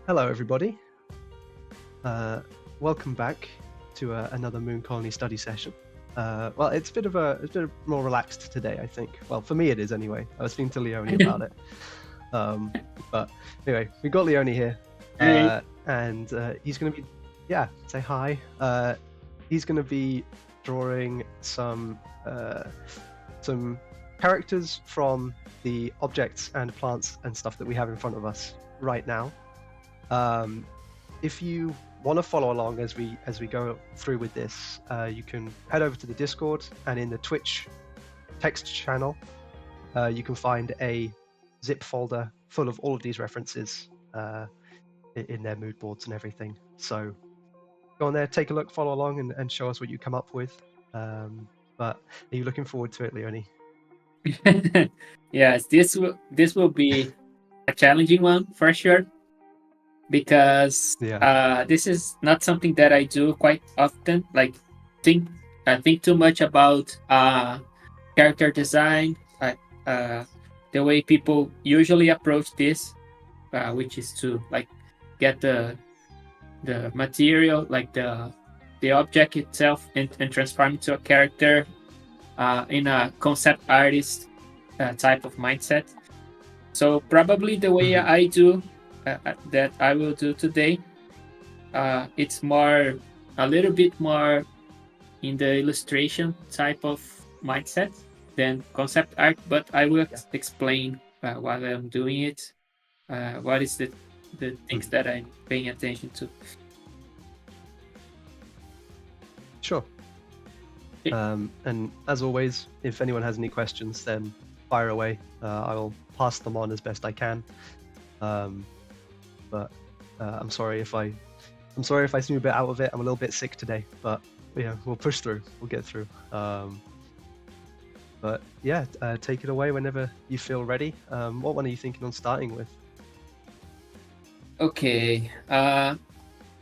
Hello, everybody. Welcome back to another Mooncolony study session. Well, it's a bit more relaxed today, I think. Well, for me it is anyway. I was speaking to Leoni about it. But anyway, we've got Leoni here, Hey. and he's going to be, say hi. He's going to be drawing some characters from the objects and plants and stuff that we have in front of us right now. If you want to follow along as we go through with this, you can head over to the Discord, and in the Twitch text channel, you can find a zip folder full of all of these references in their mood boards and everything. So go on there, take a look, follow along, and show us what you come up with. But are you looking forward to it, Leoni? Yes, this will be a challenging one for sure because Yeah. this is not something that I do quite often. Like think think too much about character design, the way people usually approach this, which is to like get the material, like the object itself, and transform it to a character in a concept artist type of mindset. So probably the way Mhm. I do that I will do today, it's a little bit more in the illustration type of mindset than concept art. But I will explain while I'm doing it, what is the things that I'm paying attention to. Sure. And as always, if anyone has any questions, then fire away. I'll pass them on as best I can. But I'm sorry if I seem a bit out of it. I'm a little bit sick today, but yeah, we'll push through. We'll get through. But yeah, take it away whenever you feel ready. What one are you thinking on starting with? Okay.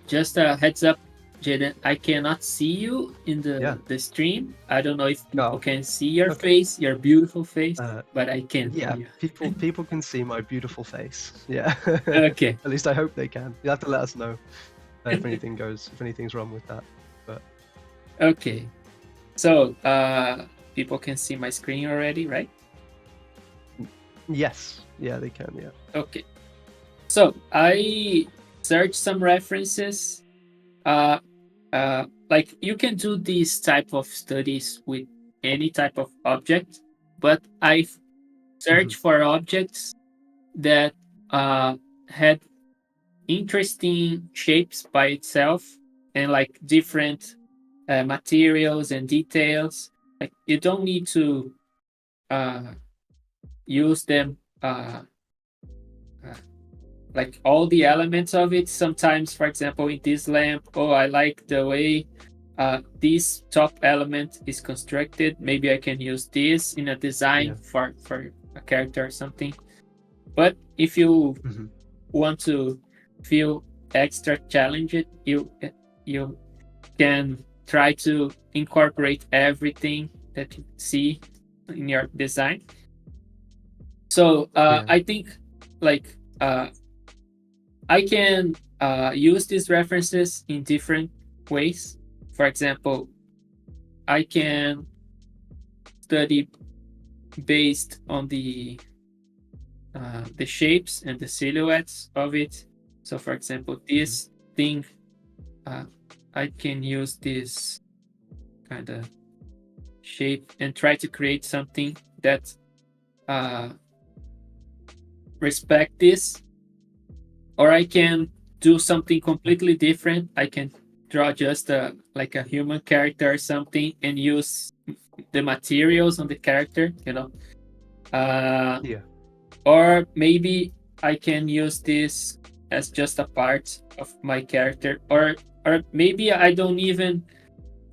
Just a heads up, Jaden. I cannot see you in the stream. I don't know if people can see your face, your beautiful face, but I can. Yeah, people can see my beautiful face. Yeah. Okay. At least I hope they can. You have to let us know if anything's wrong with that. But okay. So people can see my screen already, right? Yes. Yeah, they can. Yeah. Okay. So I searched some references. Like you can do these type of studies with any type of object, but I searched for objects that had interesting shapes by itself and like different materials and details. Like you don't need to use them like all the elements of it. Sometimes, for example, in this lamp, I like the way this top element is constructed. Maybe I can use this in a design for a character or something. But if you want to feel extra challenged, you can try to incorporate everything that you see in your design. So I think like I can use these references in different ways. For example, I can study based on the shapes and the silhouettes of it. So, for example, this thing, I can use this kind of shape and try to create something that respect this. Or I can do something completely different. I can draw just like a human character or something and use the materials on the character, or maybe I can use this as just a part of my character, or maybe I don't even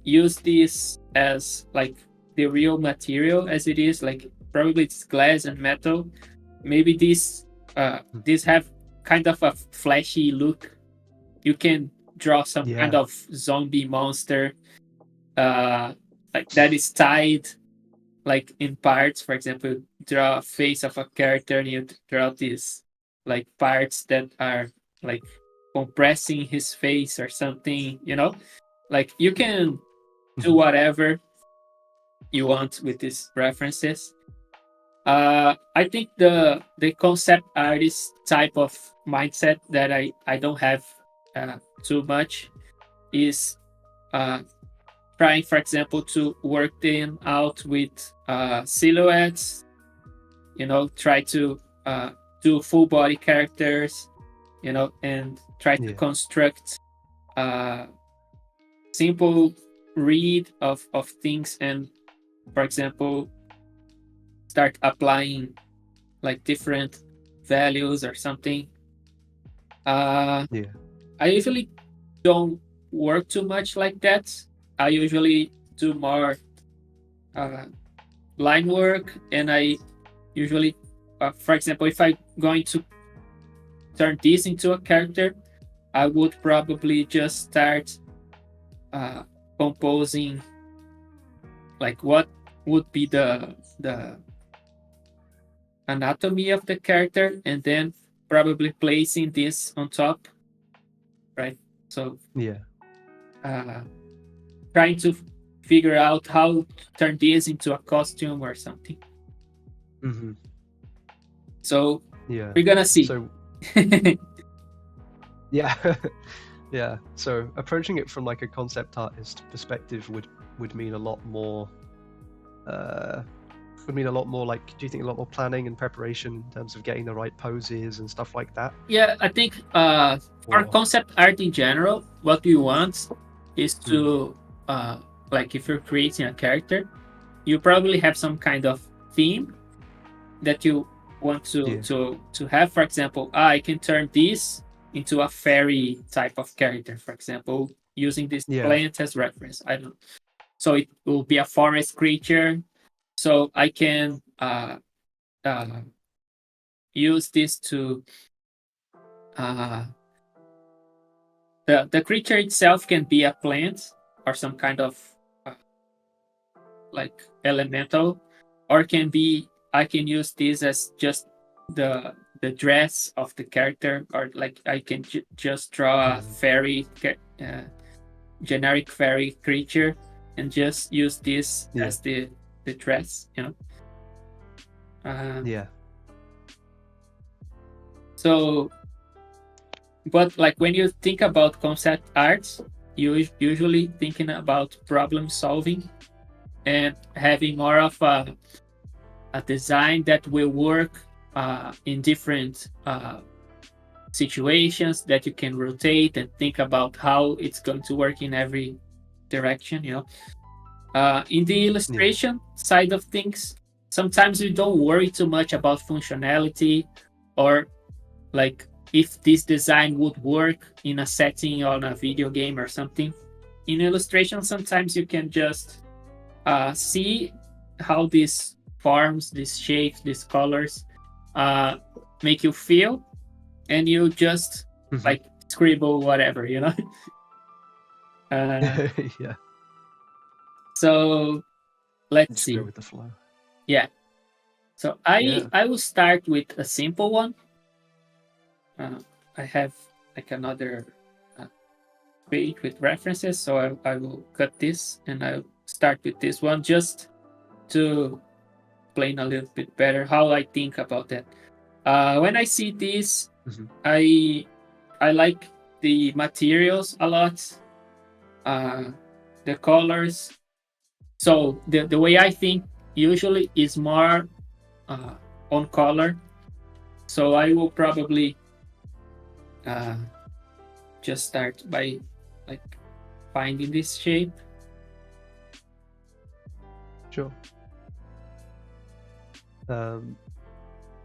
use this as like the real material as it is. Like probably it's glass and metal. Maybe these have kind of a flashy look. You can draw some kind of zombie monster like that is tied like in parts. For example, draw a face of a character and you draw these like parts that are like compressing his face or something, like you can do whatever you want with these references. I think the concept artist type of mindset that I don't have too much is trying, for example, to work them out with silhouettes. Try to do full body characters, and try to construct simple read of things, and, for example, start applying like different values or something. I usually don't work too much like that. I usually do more line work, and I usually, for example, if I'm going to turn this into a character, I would probably just start composing like what would be the anatomy of the character, and then probably placing this on top, right? So trying to figure out how to turn this into a costume or something. So we're gonna see. So so approaching it from like a concept artist perspective would mean a lot more like, do you think a lot more planning and preparation in terms of getting the right poses and stuff like that? Yeah, I think for concept art in general, what we want is to like, if you're creating a character, you probably have some kind of theme that you want to have. For example, I can turn this into a fairy type of character, for example, using this plant as reference. I don't know. So it will be a forest creature. So I can use this to the creature itself can be a plant or some kind of like elemental, or can be, I can use this as just the dress of the character, or like I can just draw a fairy generic fairy creature and just use this as the dress, So, but like when you think about concept arts, you usually thinking about problem solving and having more of a design that will work in different situations, that you can rotate and think about how it's going to work in every direction. In the illustration side of things, sometimes we don't worry too much about functionality, or like if this design would work in a setting on a video game or something. In illustration, sometimes you can just see how these forms, these shapes, these colors make you feel, and you just like scribble whatever, So let's see. Go with the flow. So I will start with a simple one. I have like another page with references, so I will cut this and I'll start with this one just to explain a little bit better how I think about that. When I see this, I like the materials a lot, the colors. So the way I think usually is more on color. So I will probably just start by like finding this shape. Sure.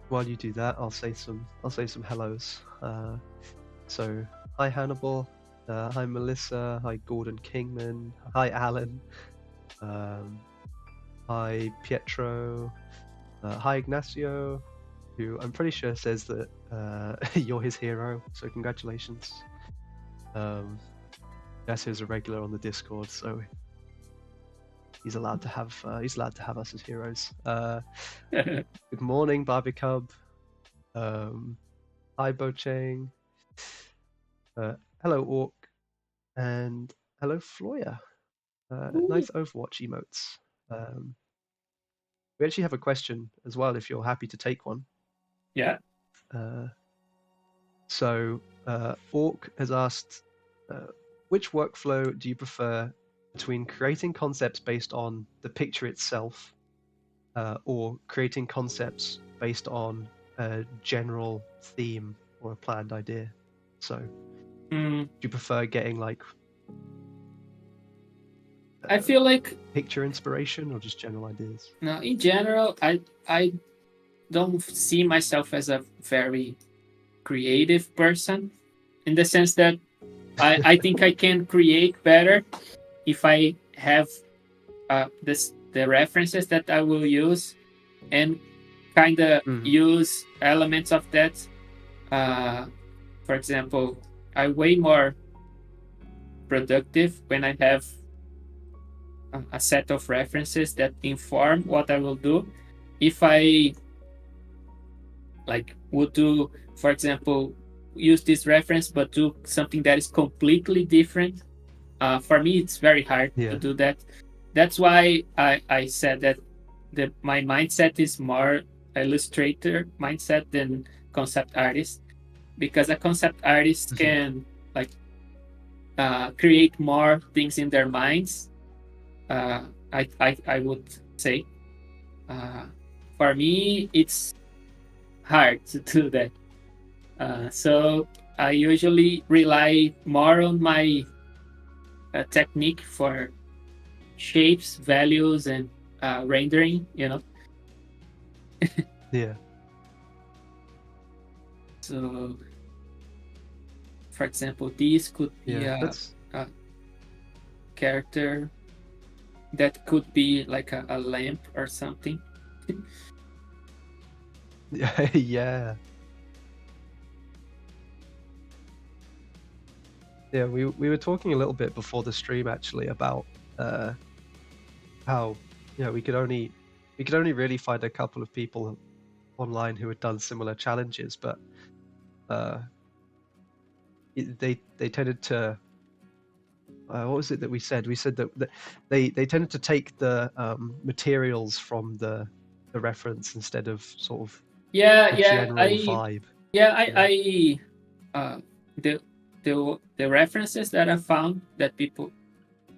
While you do that, I'll say some hellos. So hi Hannibal, hi Melissa, hi Gordon Kingman, hi Alan, hi Pietro, hi Ignacio, who I'm pretty sure says that you're his hero, so congratulations. Ignacio's a regular on the Discord, so he's allowed to have us as heroes. Good morning, Barbie Cub. Hi Bocheng. Hello, Orc, and hello, Floya. Ooh. Nice Overwatch emotes. We actually have a question as well, if you're happy to take one. Yeah. Uh, Orc has asked, which workflow do you prefer between creating concepts based on the picture itself, or creating concepts based on a general theme or a planned idea? So, Mm, do you prefer getting like I feel like picture inspiration or just general ideas? no, in general, I don't see myself as a very creative person, in the sense that I think I can create better if I have the references that I will use, and kind of Mm. use elements of that. For example, I'm way more productive when I have a set of references that inform what I will do. If I like would do, for example, use this reference but do something that is completely different, for me it's very hard to Yeah. do that. That's why I said that my mindset is more illustrator mindset than concept artist, because a concept artist Mhm. can like create more things in their minds. I would say, uh, for me it's hard to do that. So I usually rely more on my technique for shapes, values, and rendering. Yeah. So, for example, this could be Yeah. a character that could be like a lamp or something. Yeah. Yeah, we were talking a little bit before the stream actually about how we could only really find a couple of people online who had done similar challenges, but uh, they tended to what was it that we said? We said that they tended to take the materials from the reference instead of sort of Yeah, the yeah, general vibe. yeah, You know? the the references that I found, that people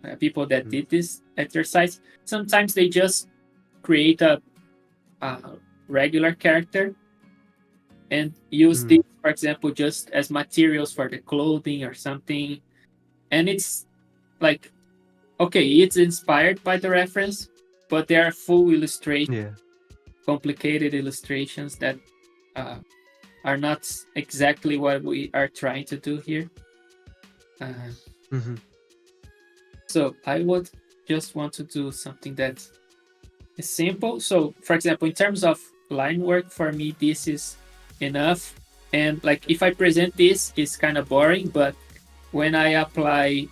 that Mm. did this exercise, sometimes they just create a regular character and use this, Mm. for example, just as materials for the clothing or something. And it's like, okay, it's inspired by the reference, but they are full illustration, Yeah. complicated illustrations that uh, are not exactly what we are trying to do here. Uh, Hmm. so I would just want to do something that is simple. So, for example, in terms of line work, for me, this is enough. And like, if I present this, it's kind of boring. But when I apply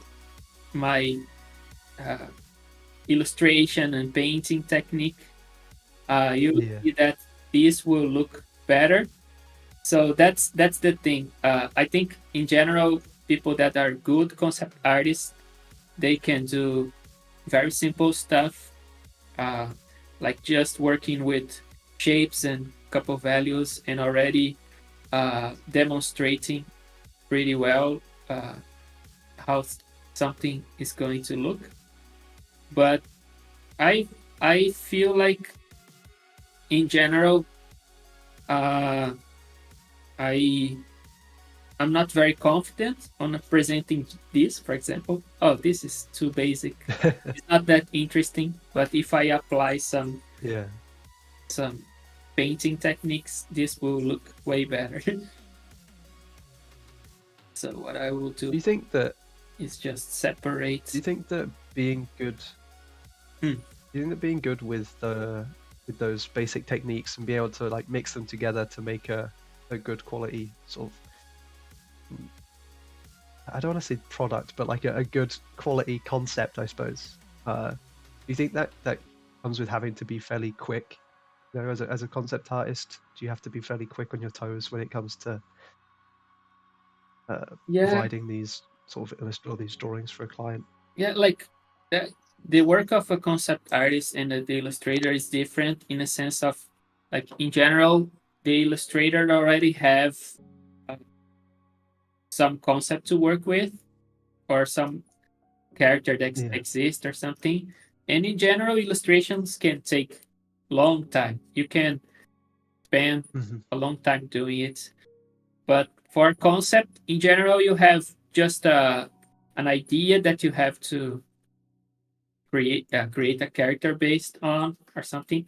my uh, illustration and painting technique, you will Yeah. see that this will look better. So that's the thing. I think in general, people that are good concept artists, they can do very simple stuff, uh, like just working with shapes and couple values, and already demonstrating pretty well how something is going to look. But I I feel like in general, uh, I I'm not very confident on presenting this. For example, oh, this is too basic. It's not that interesting. But if I apply Yeah. some painting techniques, this will look way better. So what I will do Do you think that is just do separate. you think that being good Hmm. do you think that being good with those basic techniques and be able to like mix them together to make a good quality sort of, I don't want to say product, but like a good quality concept, I suppose. Do you think that that comes with having to be fairly quick? You know, as a concept artist, do you have to be fairly quick on your toes when it comes to providing these sort of these drawings for a client. Yeah, like the work of a concept artist and the illustrator is different in a sense of, like, in general, the illustrator already have uh, some concept to work with, or some character that exists or something. And in general, illustrations can take long time. You can spend a long time doing it. But for concept, in general, you have just an idea that you have to create a character based on, or something.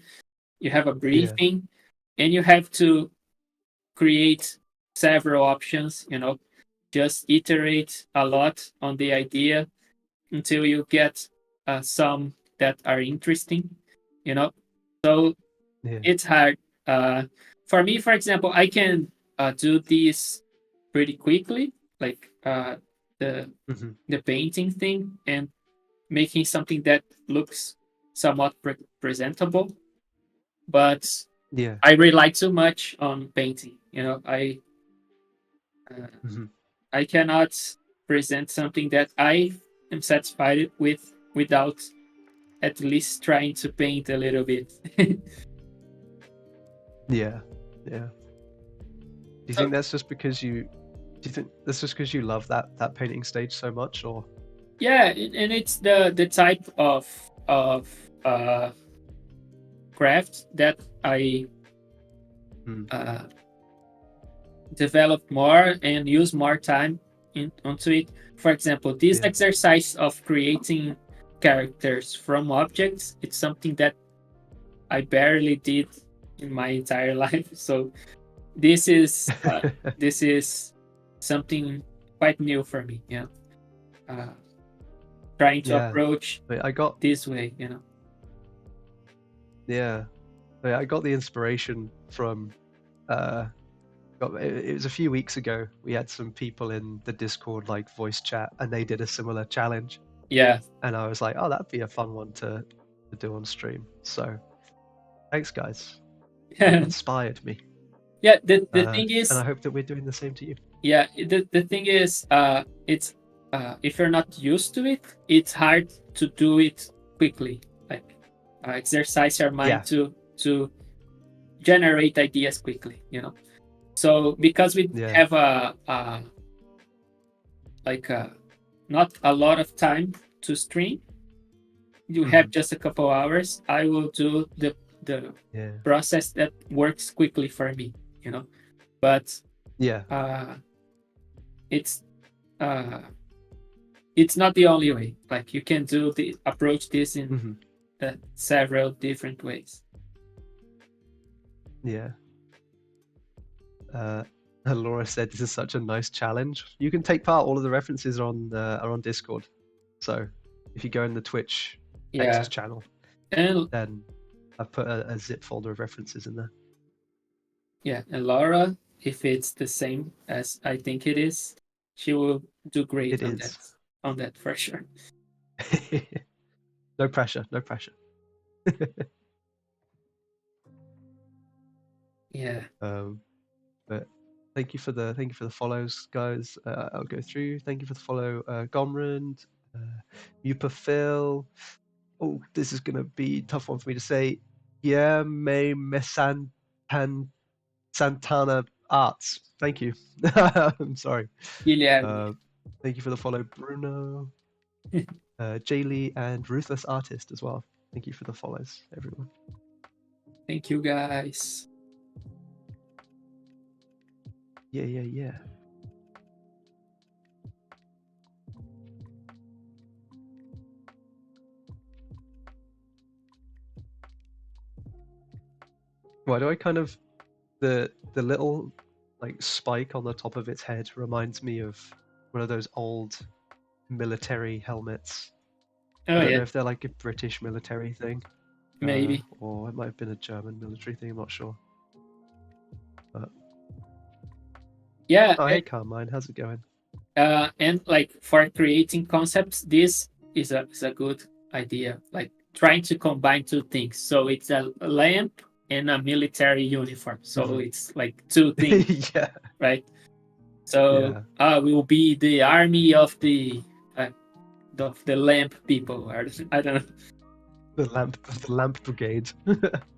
You have a briefing, and you have to create several options. Just iterate a lot on the idea until you get some that are interesting. So it's hard. For me, for example, I can do this pretty quickly, like the painting thing, and making something that looks somewhat presentable. But I rely too much on painting. I cannot present something that I am satisfied with without at least trying to paint a little bit. Yeah. Do you think that's just because you love that painting stage so much, or? Yeah, and it's the type of craft that I develop more and use more time onto it. For example, this exercise of creating characters from objects, it's something that I barely did in my entire life. So this is something quite new for me. Trying to approach this way. I got the inspiration from it was a few weeks ago. We had some people in the Discord like voice chat, and they did a similar challenge. And I was like, oh, that'd be a fun one to do on stream. So thanks, guys. It inspired me. The thing is, and I hope that we're doing the same to you. The thing is, it's if you're not used to it, it's hard to do it quickly. Like exercise your mind to generate ideas quickly. So because we have not a lot of time to stream, you have just a couple hours. I will do the process that works quickly for me. But it's not the only way. Like you can approach this in several different ways. Laura said this is such a nice challenge. You can take part. All of the references are on Discord. So if you go in the Twitch text channel, then I've put a zip folder of references in there. And Laura, if it's the same as I think it is, she will do great on that for sure. No pressure. But thank you for the follows, guys. I'll go through. Thank you for the follow, Gomrand, Phil. Oh, this is gonna be a tough one for me to say. May Santana Arts. Thank you. I'm sorry. Thank you for the follow, Bruno, Jaylee, and Ruthless Artist as well. Thank you for the follows, everyone. Thank you, guys. Yeah. Why do I kind of the little like spike on the top of its head reminds me of one of those old military helmets. I don't know if they're like a British military thing. Maybe. Or it might have been a German military thing, I'm not sure. But... Oh, hey Carmine, how's it going? And like for creating concepts, this is a good idea. Like trying to combine two things. So it's a lamp and a military uniform. So it's like two things, right? So we will be the army of the lamp people. I don't know. The lamp brigade.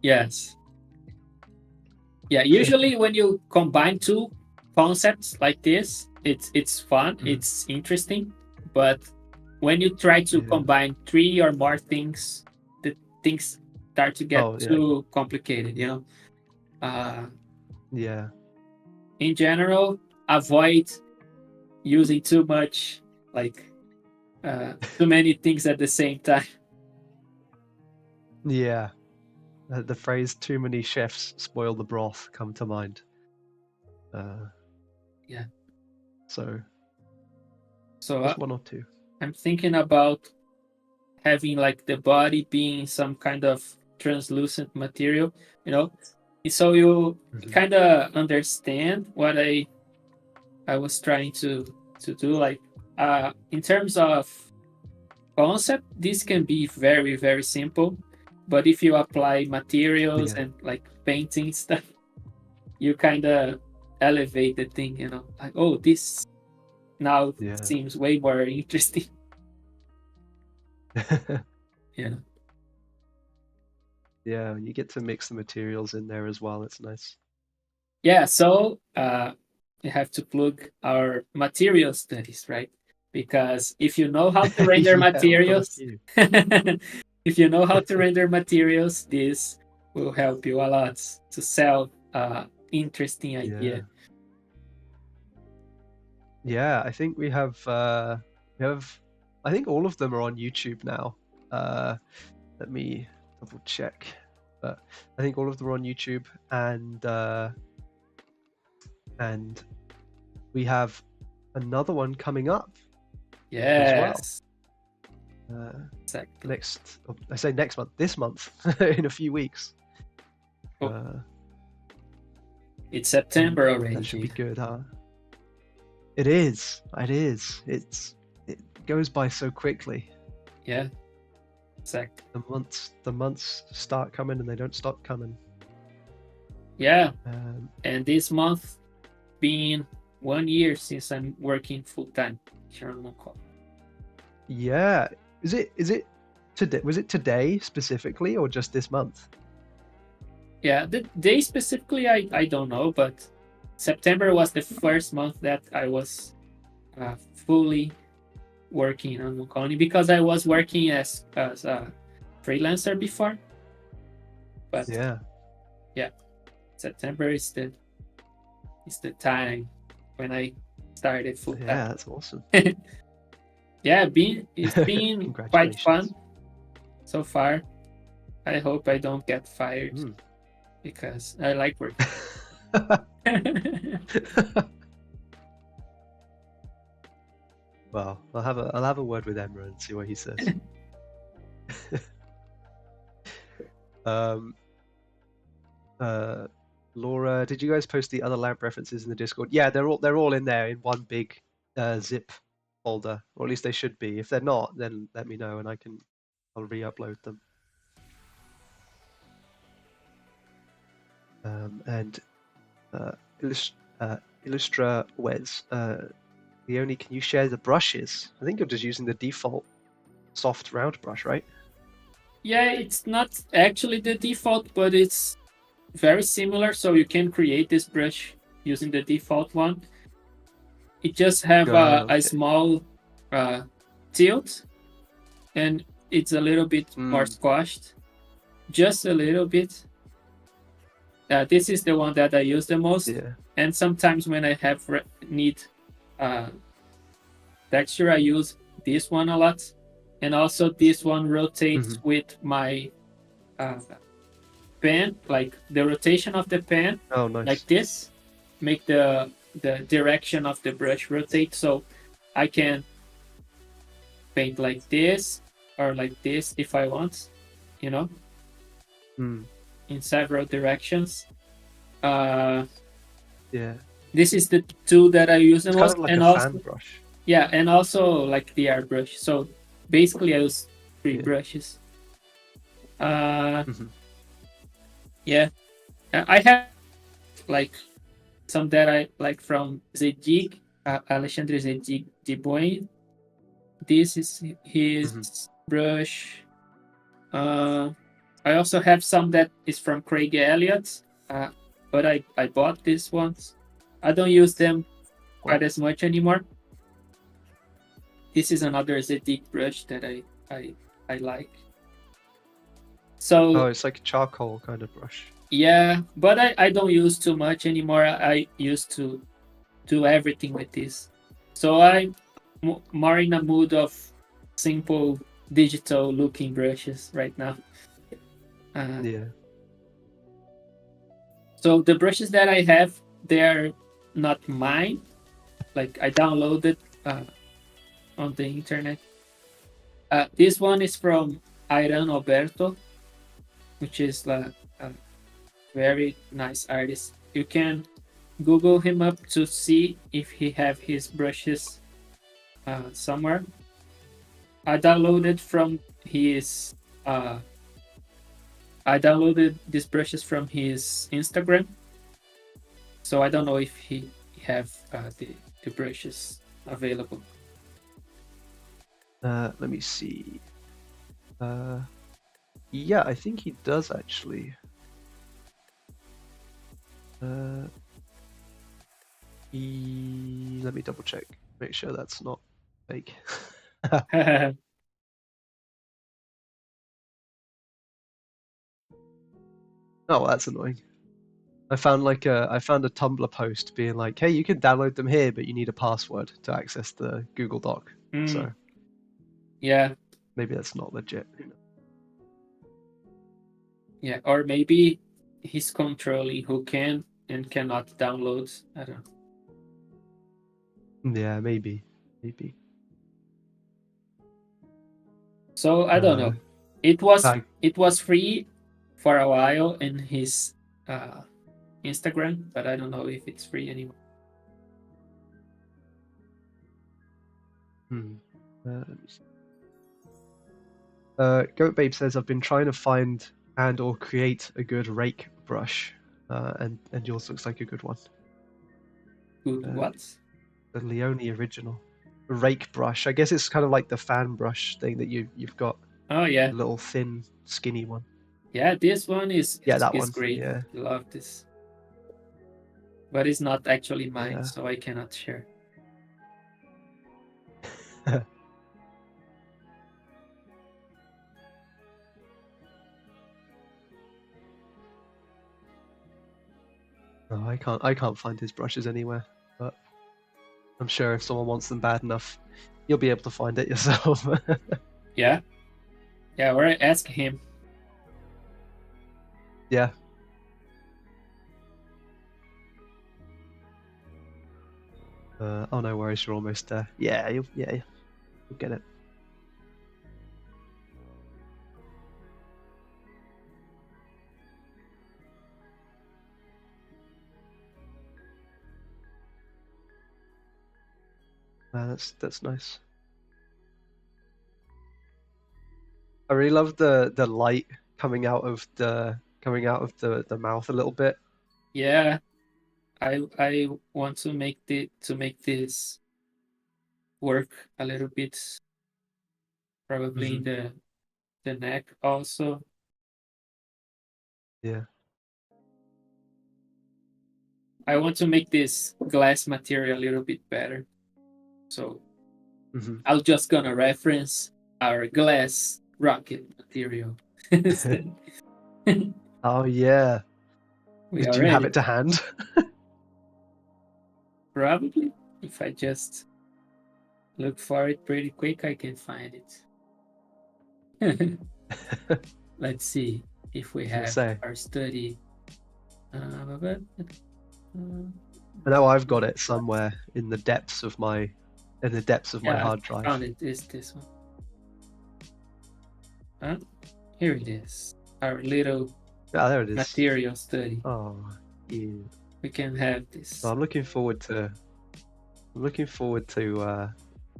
Yes. Yeah. Usually, when you combine two concepts like this, it's fun. It's interesting. But when you try to combine 3 or more things, the things start to get too complicated. Yeah. In general, avoid using too much, like too many things at the same time. Yeah. The phrase "too many chefs spoil the broth" come to mind. Yeah. So just 1 or 2. I'm thinking about having like the body being some kind of translucent material, so you kind of understand what I was trying to do. Like in terms of concept, this can be very, very simple, but if you apply materials and like painting stuff, you kind of elevate the thing, like, oh, this now seems way more interesting. Yeah, you get to mix the materials in there as well. It's nice. Yeah, so we have to plug our material studies, right? Because if you know how to render materials, if you know how to render materials, this will help you a lot to sell interesting idea. Yeah, I think we have I think all of them are on YouTube now. Let me double check. But I think all of them are on YouTube, and we have another one coming up. Yes. As well. Exactly. I say next month, this month, in a few weeks. It's September already. That should be good, huh? It is. It goes by so quickly. Yeah. Exactly. The months start coming and they don't stop coming. Yeah. And this month being 1 year since I'm working full time here on Mooncolony. Yeah. Is it today? Was it today specifically, or just this month? Yeah, the day specifically, I don't know, but September was the first month that I was fully working on Mooncolony, because I was working as a freelancer before. But yeah, September is the time when I started full time. Yeah, that's awesome. Yeah, it's been quite fun so far. I hope I don't get fired because I like working. Well, I'll have a word with Emra and see what he says. Laura, did you guys post the other lamp references in the Discord? Yeah, they're all in there in one big zip folder, or at least they should be. If they're not, then let me know and I'll re-upload them. And Illustra Wes, Leoni, can you share the brushes? I think you're just using the default soft round brush, right? Yeah, it's not actually the default, but it's very similar. So you can create this brush using the default one. It just have a small tilt, and it's a little bit more squashed, just a little bit. This is the one that I use the most, and sometimes when I need texture, I use this one a lot, and also this one rotates with my pen, like the rotation of the pen, like this, make the direction of the brush rotate, so I can paint like this or like this if I want, in several directions. This is the tool that I use the most, and also fan brush. Yeah, and also like the airbrush. So basically, I use 3 brushes. Yeah, I have like some that I like from Zedig, Alexandre Zedig de Boin. This is his brush. I also have some that is from Craig Elliott, but I bought these ones. I don't use them quite as much anymore. This is another Zedig brush that I like. So it's like a charcoal kind of brush. yeah, but I don't use too much anymore. I used to do everything with this. So I'm more in a mood of simple digital looking brushes right now. Yeah. So the brushes that I have, they're not mine. Like I downloaded on the internet. This one is from Iran Alberto, which is a very nice artist. You can Google him up to see if he have his brushes somewhere. I downloaded from his I downloaded these brushes from his Instagram, so I don't know if he have the brushes available. Let me see. Yeah, I think he does actually. Let me double check. Make sure that's not fake. Oh, that's annoying. I found a Tumblr post being like, "Hey, you can download them here, but you need a password to access the Google Doc." So yeah, maybe that's not legit. Yeah, or maybe he's controlling who can and cannot download. I don't know. Yeah, maybe. So I don't know. It was free for a while in his Instagram, but I don't know if it's free anymore. Let me see. Goat Babe says, I've been trying to find and or create a good rake brush, and yours looks like a good one. Good what? The Leoni original. A rake brush. I guess it's kind of like the fan brush thing that you've got. Oh yeah. A little thin, skinny one. Yeah, this one is one. great. Yeah. I love this. But it's not actually mine, so I cannot share. No, I can't find his brushes anywhere, but I'm sure if someone wants them bad enough, you'll be able to find it yourself. Yeah, or ask him. Yeah. Oh no worries, you're almost there. Yeah, you'll get it. That's nice. I really love the light coming out of the mouth a little bit. Yeah, I want to make this work a little bit, probably in the neck also. Yeah. I want to make this glass material a little bit better. So I'm just gonna reference our glass rocket material. Oh yeah. Do you have it to hand? Probably. If I just look for it pretty quick, I can find it. Let's see if we have our study. I know I've got it somewhere in the depths of my hard drive. I found it. Is this one? Here it is. Our little there it is. Material study. Oh, yeah. We can have this. So I'm looking forward to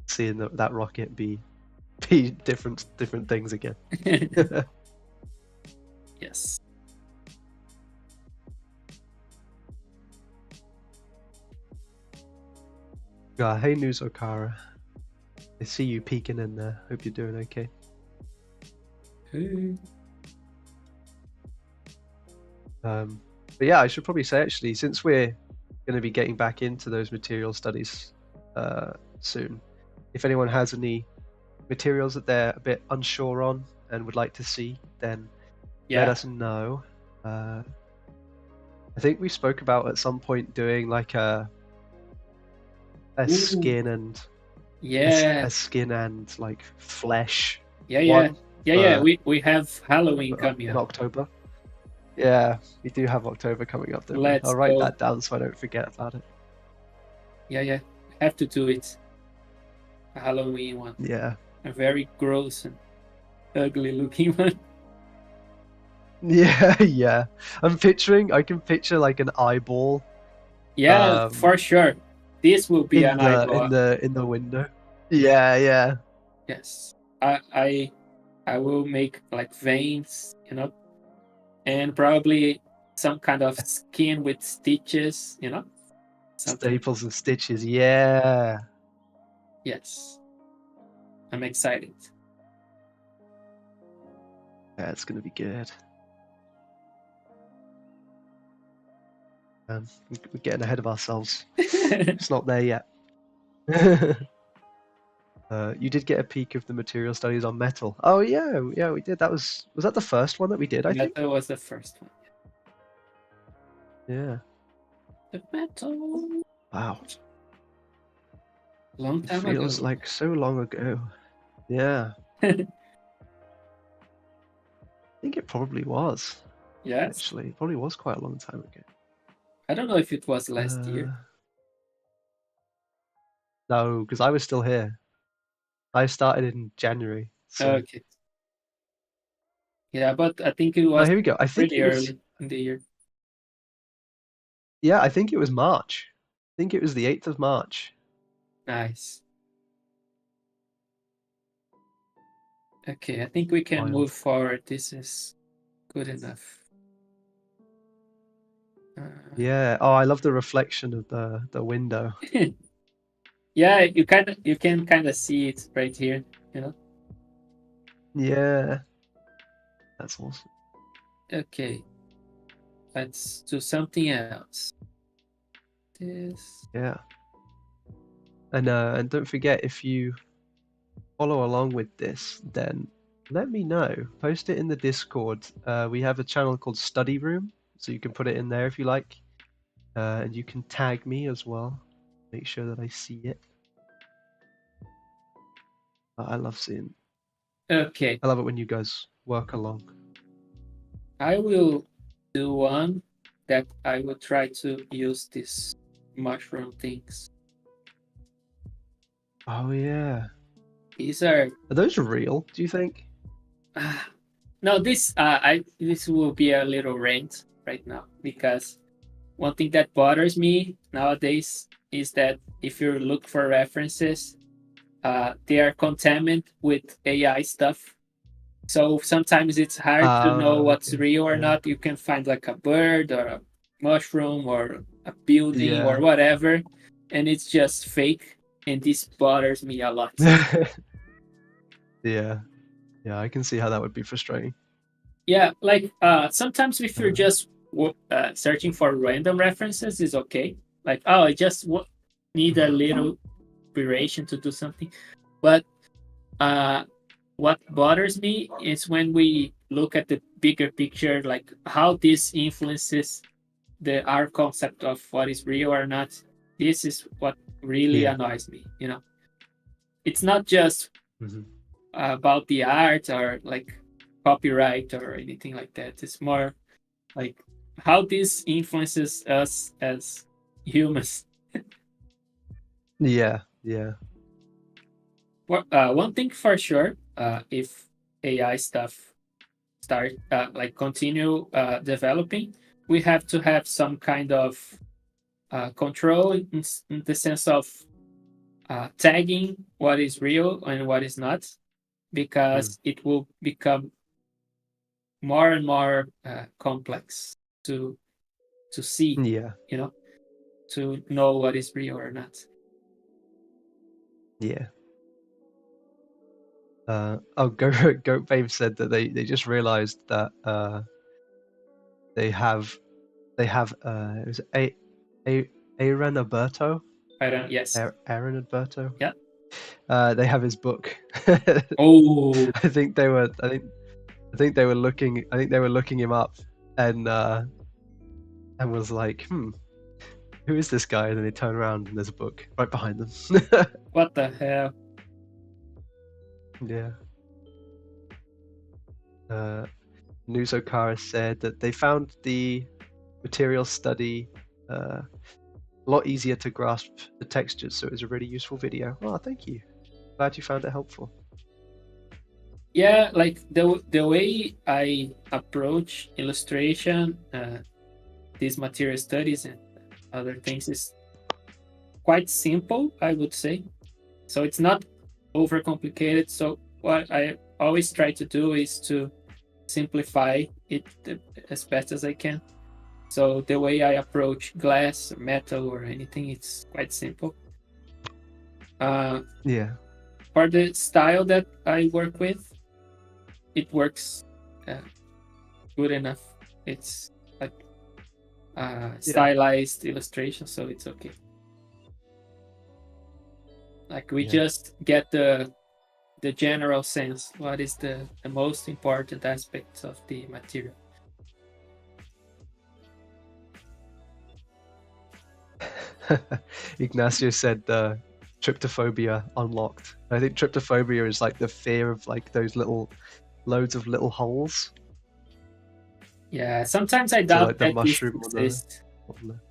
seeing that rocket be different things again. Yes. Hey, News Okara. I see you peeking in there. Hope you're doing okay. Hey. But yeah, I should probably say actually, since we're going to be getting back into those material studies soon, if anyone has any materials that they're a bit unsure on and would like to see, then let us know. I think we spoke about at some point doing like a skin and a skin and like flesh. Yeah. We have Halloween coming in up. October. Yeah, we do have October coming up, don't we? I'll write that down so I don't forget about it. Yeah. Have to do it. A Halloween one. Yeah. A very gross and ugly looking one. Yeah. I can picture like an eyeball. Yeah, for sure. This will be an eyeball. In the window. Yeah. Yes. I will make like veins, and probably some kind of skin with stitches, something. Staples and stitches, yeah. Yes. I'm excited. Yeah, it's gonna be good. We're getting ahead of ourselves. It's not there yet. You did get a peek of the material studies on metal. Oh yeah, we did. Was that the first one that we did? I think that was the first one. Yeah. The metal. Wow. Long time ago. Feels like so long ago. Yeah. I think it probably was. Yes. Actually, it probably was quite a long time ago. I don't know if it was last year. No, because I was still here. I started in January. So. Okay. Yeah, but I think it was here we go. I think pretty early in the year. Yeah, I think it was March. I think it was the 8th of March. Nice. Okay, I think we can move forward. This is good enough. Yeah. Oh, I love the reflection of the window. Yeah, you can kind of see it right here, Yeah. That's awesome. Okay. Let's do something else. This. Yeah. And don't forget, if you follow along with this, then let me know. Post it in the Discord. We have a channel called Study Room, so you can put it in there if you like. And you can tag me as well. Make sure that I see it. I love seeing. Okay. I love it when you guys work along. I will do one that I will try to use these mushroom things. Oh yeah. These are those real, do you think? No, this will be a little rant right now, because one thing that bothers me nowadays is that if you look for references, they are contaminated with AI stuff. So sometimes it's hard to know what's real or not. You can find like a bird or a mushroom or a building or whatever, and it's just fake. And this bothers me a lot. Yeah, I can see how that would be frustrating. Yeah, like sometimes if you're just searching for random references, is okay. Like, oh, I just need a little inspiration to do something. But what bothers me is when we look at the bigger picture, like how this influences our concept of what is real or not. This is what really annoys me. It's not just about the art or like copyright or anything like that. It's more like how this influences us as humans. Yeah. Well, one thing for sure, if AI stuff continue developing, we have to have some kind of control in the sense of tagging what is real and what is not, because it will become more and more complex to see, to know what is real or not. Yeah. Goat Babe said that they just realized that they have it was Aaron Alberto. Yes. Aaron Alberto. Yeah. They have his book. Oh, I think they were looking him up and was like, who is this guy? And then they turn around and there's a book right behind them. what the hell? Yeah. Nuzokara said that they found the material study a lot easier to grasp the textures, so it was a really useful video. Oh, thank you. Glad you found it helpful. Yeah, like the way I approach illustration, these material studies and other things is quite simple, I would say. So it's not overcomplicated. So what I always try to do is to simplify it as best as I can. So the way I approach glass, metal, or anything, it's quite simple. Yeah. For the style that I work with, it works good enough. It's like stylized illustration, so it's okay. Like we just get the general sense. What is the most important aspects of the material? Ignacio said tryptophobia unlocked. I think tryptophobia is like the fear of like those loads of little holes. Yeah, sometimes I doubt like the that mushroom this on exists.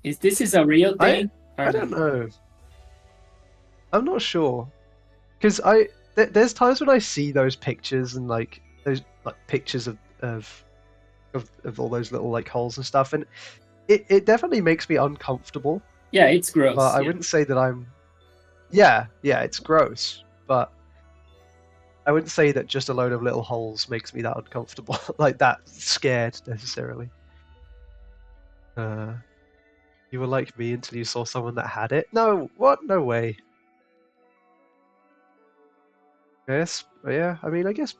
Is this a real thing? I don't know. I'm not sure, because there's times when I see those pictures and like those like pictures of all those little like holes and stuff, and it definitely makes me uncomfortable. Yeah, it's gross. But I wouldn't say that I'm. Yeah, it's gross, but I wouldn't say that just a load of little holes makes me that uncomfortable, like that scared necessarily. You were like me until you saw someone that had it. No, what? No way. Yes, yeah. I mean, I guess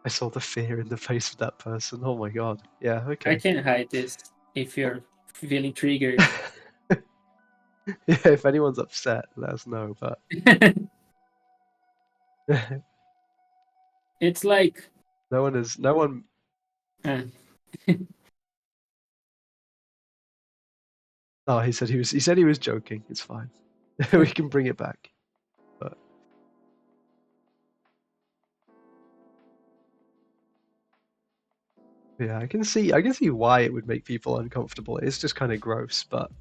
I saw the fear in the face of that person. Oh my god. Yeah. Okay. I can hide this if you're feeling triggered. Yeah. If anyone's upset, let us know. But it's like no one. Oh, he said he was joking. It's fine. We can bring it back. But yeah, I can see why it would make people uncomfortable. It's just kind of gross, but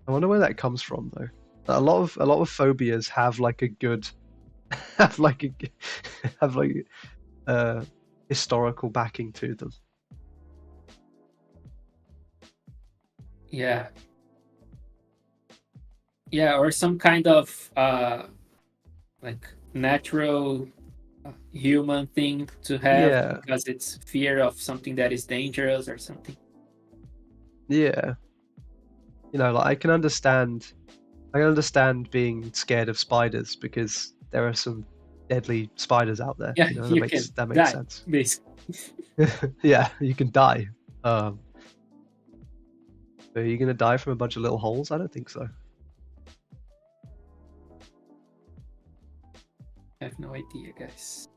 I wonder where that comes from though. A lot of phobias have like a good have like historical backing to them. Yeah, or some kind of like natural human thing to have because it's fear of something that is dangerous or something. Yeah, like I can understand being scared of spiders because there are some deadly spiders out there. Yeah, that makes sense. Basically. Yeah, you can die. Are you gonna die from a bunch of little holes? I don't think so. I have no idea, guys.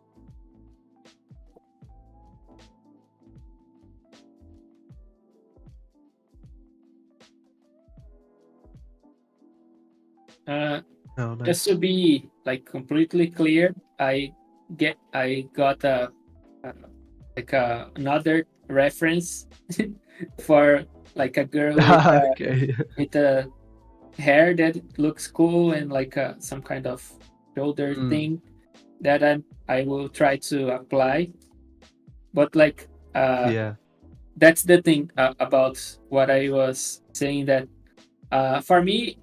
Nice. Just to be like completely clear, I got another reference for like a girl with a hair that looks cool and like some kind of shoulder thing that I will try to apply. But like that's the thing about what I was saying, that for me,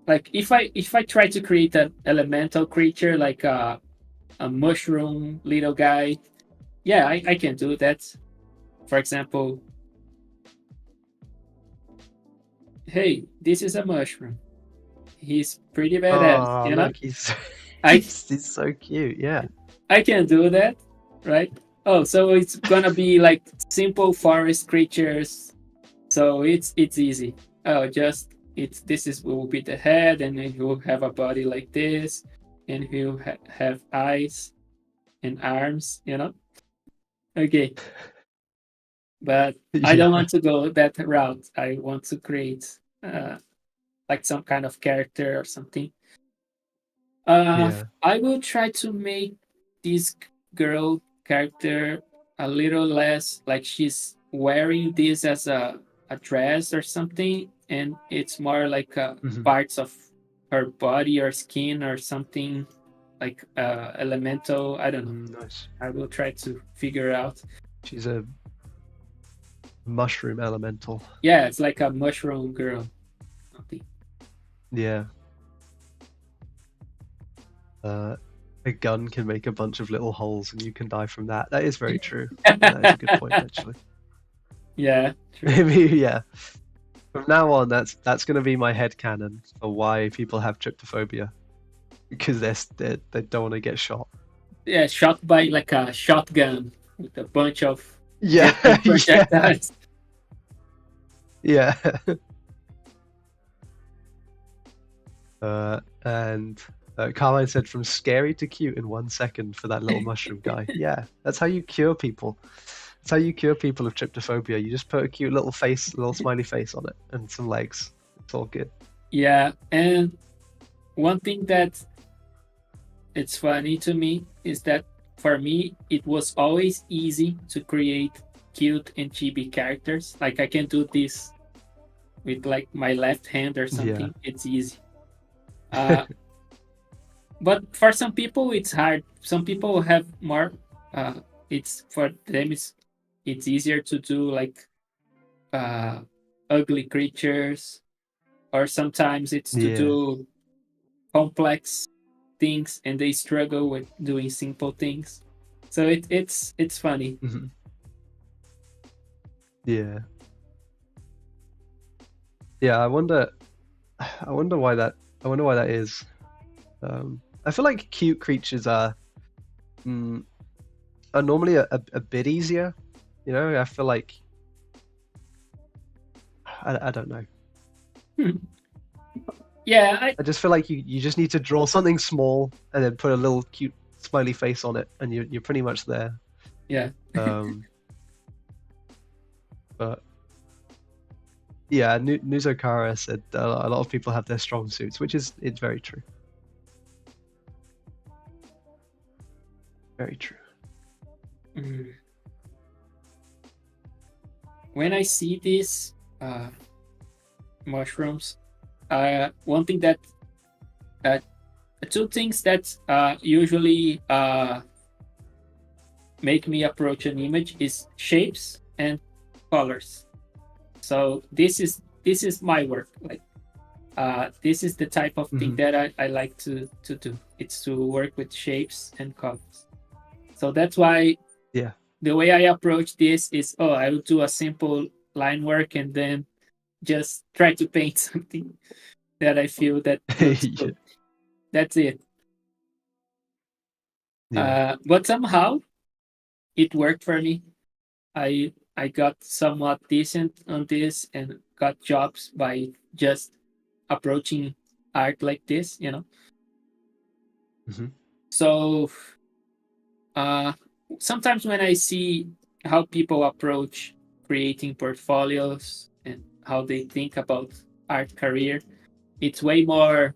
like if I try to create an elemental creature like a mushroom little guy, yeah, I can do that. For example, hey, this is a mushroom. He's pretty badass, Oh, you know? look, he's I he's so cute. Yeah. I can do that, right? Oh, so it's gonna be like simple forest creatures. So it's easy. Oh, just it's this is will be the head, and then he'll have a body like this, and he'll have eyes and arms. Okay, but I don't Yeah. want to go that route. I want to create like some kind of character or something. Yeah. I will try to make this girl character a little less like she's wearing this as a dress or something, and it's more like Mhm. parts of her body or skin or something like elemental. I don't know. Nice. I will try to figure out. She's a mushroom elemental. Yeah, it's like a mushroom girl. Something. Yeah. A gun can make a bunch of little holes and you can die from that. That is very true. That is a good point, actually. Yeah, true. Maybe, yeah. From now on, that's going to be my headcanon for why people have tryptophobia. Because they don't want to get shot. Yeah, shot by like a shotgun with a bunch of Yeah, different yeah, projectiles. yeah. And Carmine said from scary to cute in 1 second for that little mushroom guy. Yeah, that's how you cure people. That's how you cure people of tryptophobia. You just put a cute little face, little smiley face on it, and some legs. It's all good. Yeah, and one thing that it's funny to me is that for me it was always easy to create cute and chibi characters. Like I can do this with like my left hand or something. Yeah. It's easy. But for some people it's hard. Some people have more. It's for them it's easier to do like ugly creatures, or sometimes it's to Yeah. do complex things and they struggle with doing simple things. So it's funny. Mhm. Yeah. Yeah, I wonder why that is. I feel like cute creatures mm, are normally a bit easier. You know, I feel like I don't know. Yeah, I just feel like you just need to draw something small and then put a little cute smiley face on it, and you're pretty much there. yeah. But yeah, Nuzokara said a lot of people have their strong suits, which it's very true. Very true. Mm. When I see these mushrooms, one thing that two things that usually make me approach an image is shapes and colors. So this is my work. Like this is the type of thing that I like to do. It's to work with shapes and colors. So that's why the way I approach this is, I will do a simple line work and then just try to paint something that I feel that looks good. That's it. Yeah. But somehow it worked for me. I got somewhat decent on this and got jobs by just approaching art like this, So sometimes when I see how people approach creating portfolios and how they think about art career, it's way more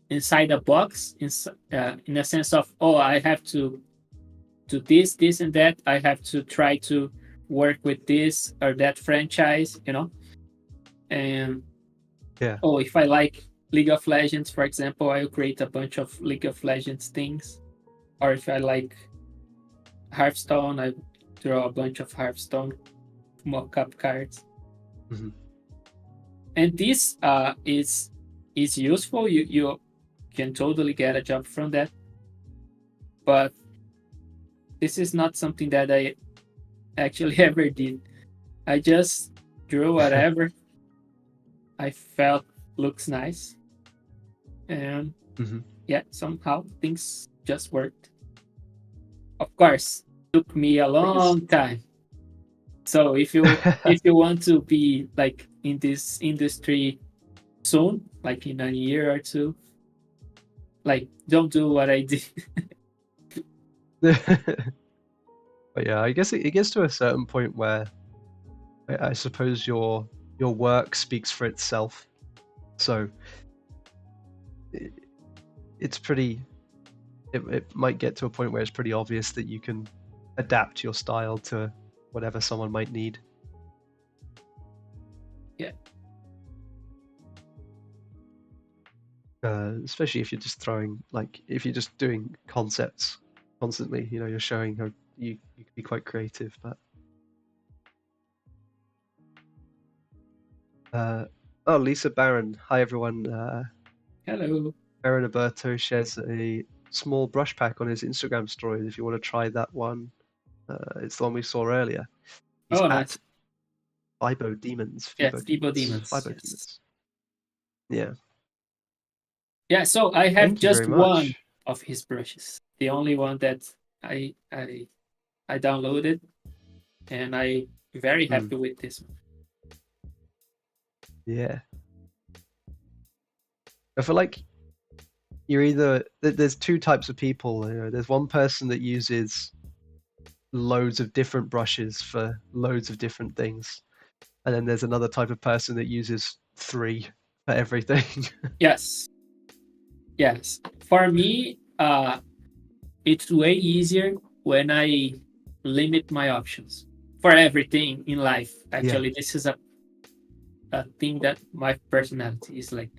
inside a box, in a sense of, I have to do this and that. I have to try to work with this or that franchise, and if I like League of Legends, for example, I'll create a bunch of League of Legends things. Or if I like Hearthstone, I draw a bunch of Hearthstone mock-up cards. And this is useful. You can totally get a job from that. But this is not something that I actually ever did. I just drew whatever I felt looks nice, and Mhm. yeah, somehow things just worked. Of course, took me a I guess. long time. So if you want to be like in this industry soon, like in a year or two, like don't do what I did. But yeah, I guess it gets to a certain point where I suppose your work speaks for itself. So it, it's pretty. It might get to a point where it's pretty obvious that you can adapt your style to whatever someone might need. Yeah. Especially if you're just throwing, like, if you're just doing concepts constantly, you're showing how you can be quite creative. But oh, Lisa Barron, hi everyone. Hello. Aaron Alberto shares a small brush pack on his Instagram stories. If you want to try that one, it's the one we saw earlier. He's Oh, at nice. Fibo Demons. Yeah, Fibo Fibo Demons. Demons. Fibo Yes. Demons. Yeah. Yeah. So I have Thank you very just one much. of his brushes. The only one that I I I downloaded, and I very Hmm. happy with this one. Yeah. I feel like there's two types of people. There's one person that uses loads of different brushes for loads of different things, and then there's another type of person that uses three for everything. Yes. Yes. For me, it's way easier when I limit my options for everything in life. Yeah. Actually, this is a thing that my personality is like.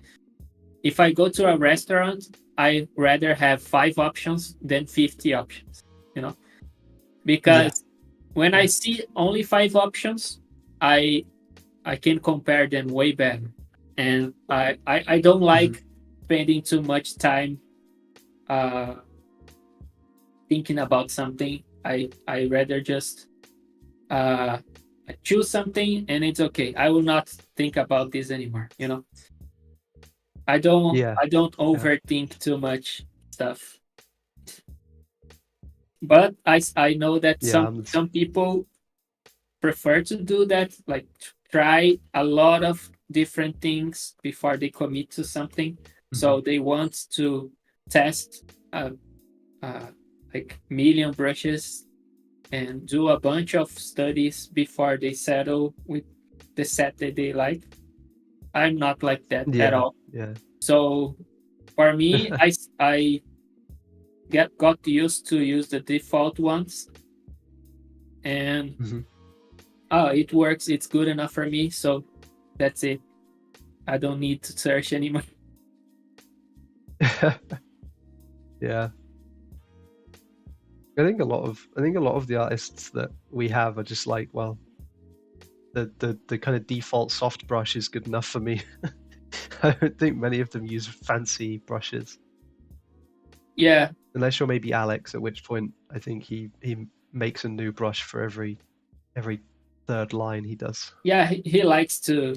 If I go to a restaurant, I rather have 5 options than 50 options, you know, Yeah. because when I Yeah. see only 5 options, I I can compare them way better, and I don't Mhm. like spending too much time uh, thinking about something. I rather just uh, choose something and it's okay. I will not think about this anymore. You know, Yeah. I don't Yeah. overthink too much stuff. But I know that Yeah. some people prefer to do that, like try a lot of different things before they commit to something. Mhm. So they want to test uh, uh, like million brushes and do a bunch of studies before they settle with the set that they like. I'm not like that at Yeah. all. Yeah. So for me, I got used to use the default ones, and Mhm. it works. It's good enough for me. So that's it. I don't need to search anymore. Yeah. I think a lot of the artists that we have are just like, well, the kind of default soft brush is good enough for me. I don't think many of them use fancy brushes, Yeah, unless you're maybe Alex, at which point I think he makes a new brush for every third line he does. yeah. He likes to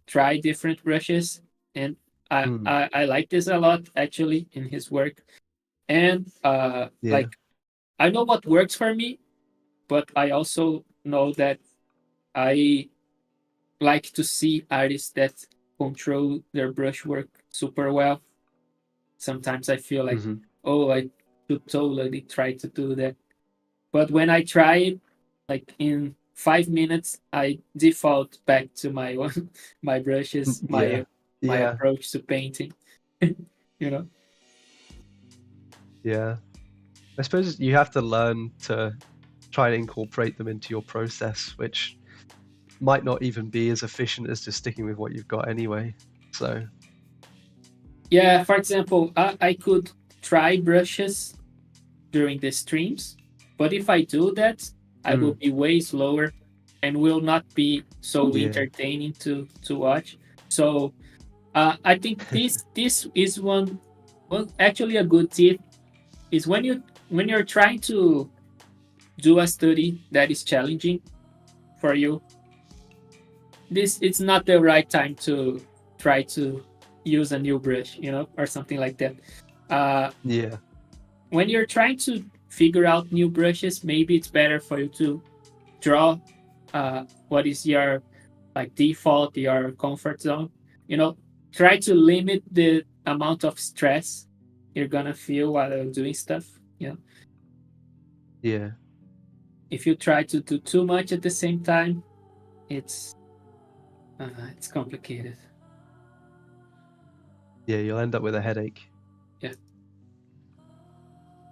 try different brushes, and Mm, I like this a lot actually in his work. And yeah. like I know what works for me, but I also know that I like to see artists that control their brushwork super well. Sometimes I feel like, Hmm. oh, I should totally try to do that. But when I try it, like in 5 minutes, I default back to my one, my brushes, Yeah. my Yeah. approach to painting. you know? Yeah. I suppose you have to learn to try and incorporate them into your process, which might not even be as efficient as just sticking with what you've got anyway. So, Yeah. For example, I could try brushes during the streams, but if I do that, I will mm, be way slower and will not be so yeah. entertaining to watch. So I think this is one actually a good tip is when you're trying to do a study that is challenging for you, it's not the right time to try to use a new brush, or something like that. Yeah. When you're trying to figure out new brushes, maybe it's better for you to draw what is your like default, your comfort zone. Try to limit the amount of stress you're gonna feel while you're doing stuff. Yeah. If you try to do too much at the same time, it's complicated. Yeah, you'll end up with a headache. Yeah,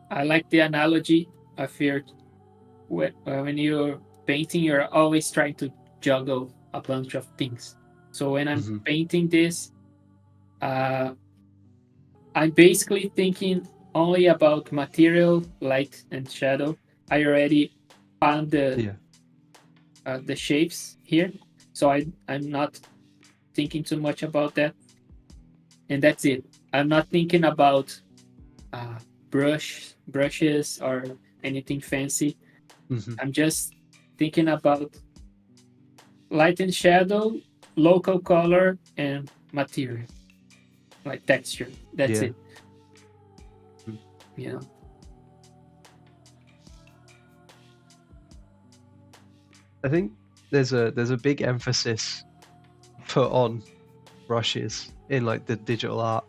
I like the analogy of when you're painting, you're always trying to juggle a bunch of things. So when I'm painting this, I'm basically thinking only about material, light, and shadow. I already found the shapes here, so I'm not thinking too much about that, and that's it. I'm not thinking about brushes or anything fancy. I'm just thinking about light and shadow, local color, and material, like texture. That's it. I think there's a big emphasis put on brushes in like the digital art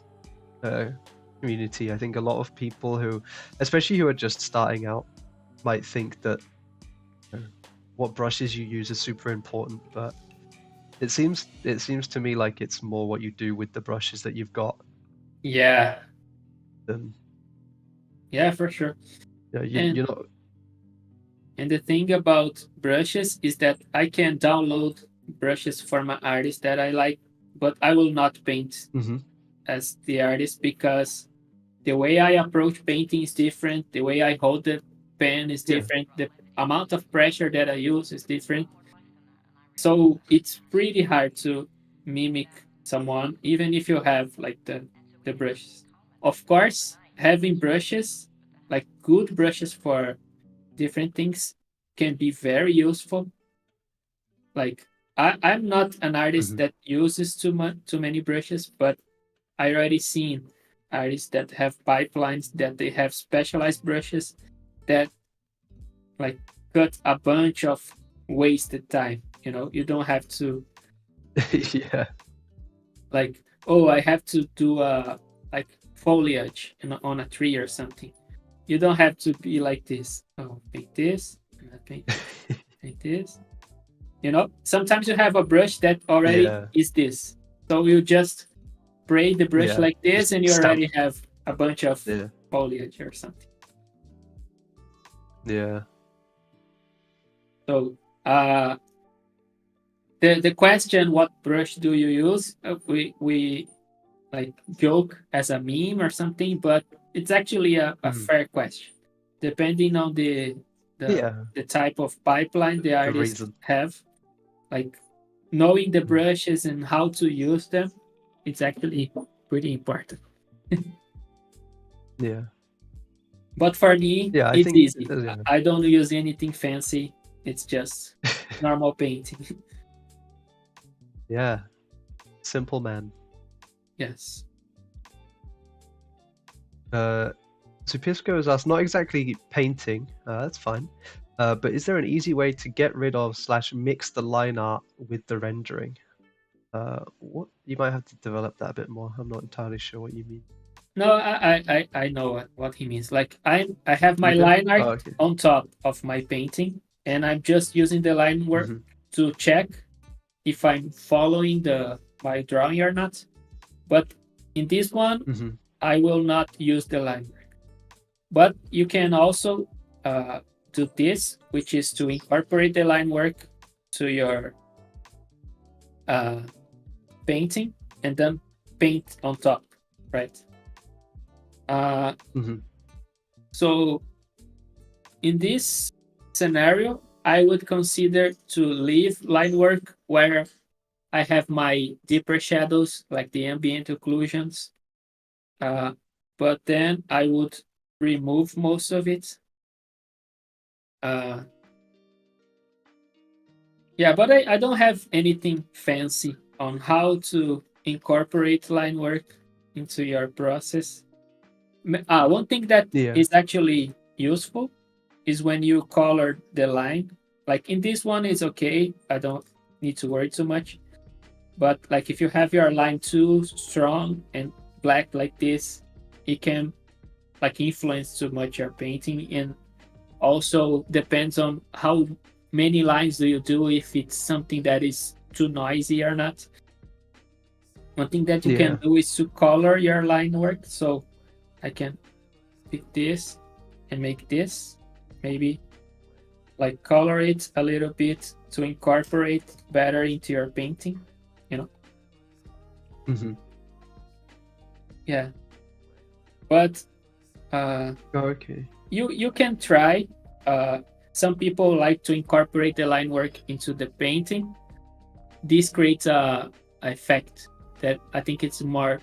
community. I think a lot of people who, especially who are just starting out, might think that what brushes you use is super important, but it seems to me like it's more what you do with the brushes that you've got. Yeah, for sure. You're not. And the thing about brushes is that I can download brushes for my artist that I like, but I will not paint as the artist because the way I approach painting is different. The way I hold the pen is different. The amount of pressure that I use is different. So it's pretty hard to mimic someone, even if you have like the brushes. Of course, having brushes, like good brushes for different things, can be very useful. Like I'm not an artist that uses too many brushes, but I already seen artists that have pipelines, that they have specialized brushes that like cut a bunch of wasted time. You don't have to like, oh, I have to do like foliage on a tree or something. You don't have to be like this. Oh, paint this, and I paint this. Sometimes you have a brush that already is this. So you just spray the brush like this, and you already have a bunch of foliage or something. Yeah. So the question, what brush do you use? We like joke as a meme or something, but it's actually a fair question, depending on the type of pipeline the artists have. Like knowing the brushes and how to use them, it's actually pretty important. But for me, it's easy. I don't use anything fancy. It's just normal painting. Yeah. Simple man. Yes. Supisco has asked, not exactly painting, that's fine, but is there an easy way to get rid of / mix the line art with the rendering? What you might have to develop that a bit more. I'm not entirely sure what you mean. No, I know what he means. Like I have my line art on top of my painting, and I'm just using the line work to check if I'm following my drawing or not. But in this one, I will not use the line work. But you can also do this, which is to incorporate the line work to your painting and then paint on top, right? So in this scenario, I would consider to leave line work where I have my deeper shadows, like the ambient occlusions, but then I would remove most of it. Yeah, but I don't have anything fancy on how to incorporate line work into your process. One thing that Yeah. is actually useful is when you color the line. Like in this one, it's okay. I don't need to worry too much. But like if you have your line too strong and black like this, it can like influence too much your painting, and also depends on how many lines do you do, if it's something that is too noisy or not. One thing that you Yeah. can do is to color your line work. So I can pick this and make this, maybe like color it a little bit to incorporate better into your painting, you know. Mm-hmm. Yeah, but Okay. you can try. Some people like to incorporate the line work into the painting. This creates a effect that I think it's more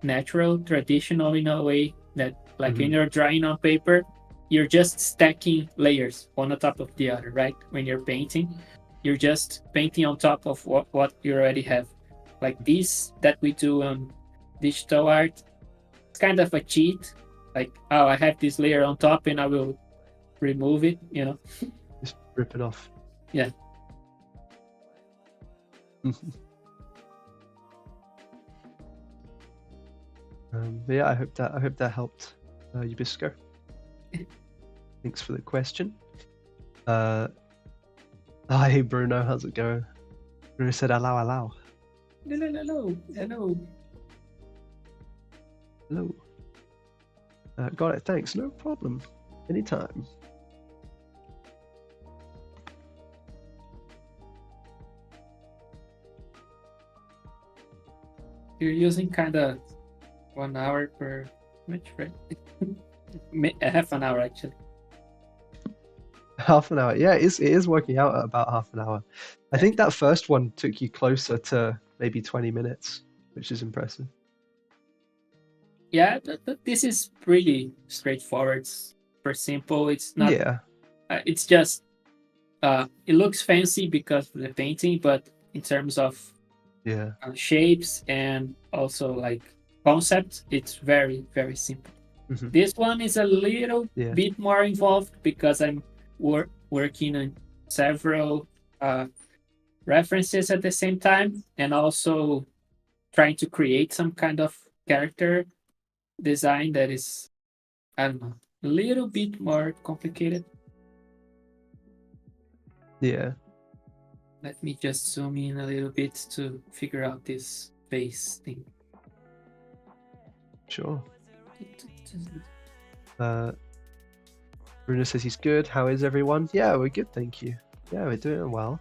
natural, traditional in a way, that like when you're drawing on paper, you're just stacking layers one on top of the other, right? When you're painting, you're just painting on top of what you already have. Like this that we do on digital art, it's kind of a cheat. Like, oh, I have this layer on top and I will remove it, you know. Just rip it off. Yeah. But yeah, I hope that helped, Ubisco. Thanks for the question. Hi Bruno, how's it going? Bruno said allow. Hello. Got it, thanks, no problem. Anytime. You're using kind of 1 hour per image, right? Half an hour actually. Half an hour. Yeah, it is working out at about half an hour. I think that first one took you closer to maybe 20 minutes, which is impressive. Yeah, this is really straightforward, super simple. It's not. Yeah. It's just. It looks fancy because of the painting, but in terms of shapes and also like concept, it's very, very simple. Mm-hmm. This one is a little bit more involved because I'm working on several references at the same time, and also trying to create some kind of character design that is, I don't know, a little bit more complicated. Yeah. Let me just zoom in a little bit to figure out this face thing. Sure. Bruno says he's good. How is everyone? Yeah, we're good, thank you. Yeah, we're doing well.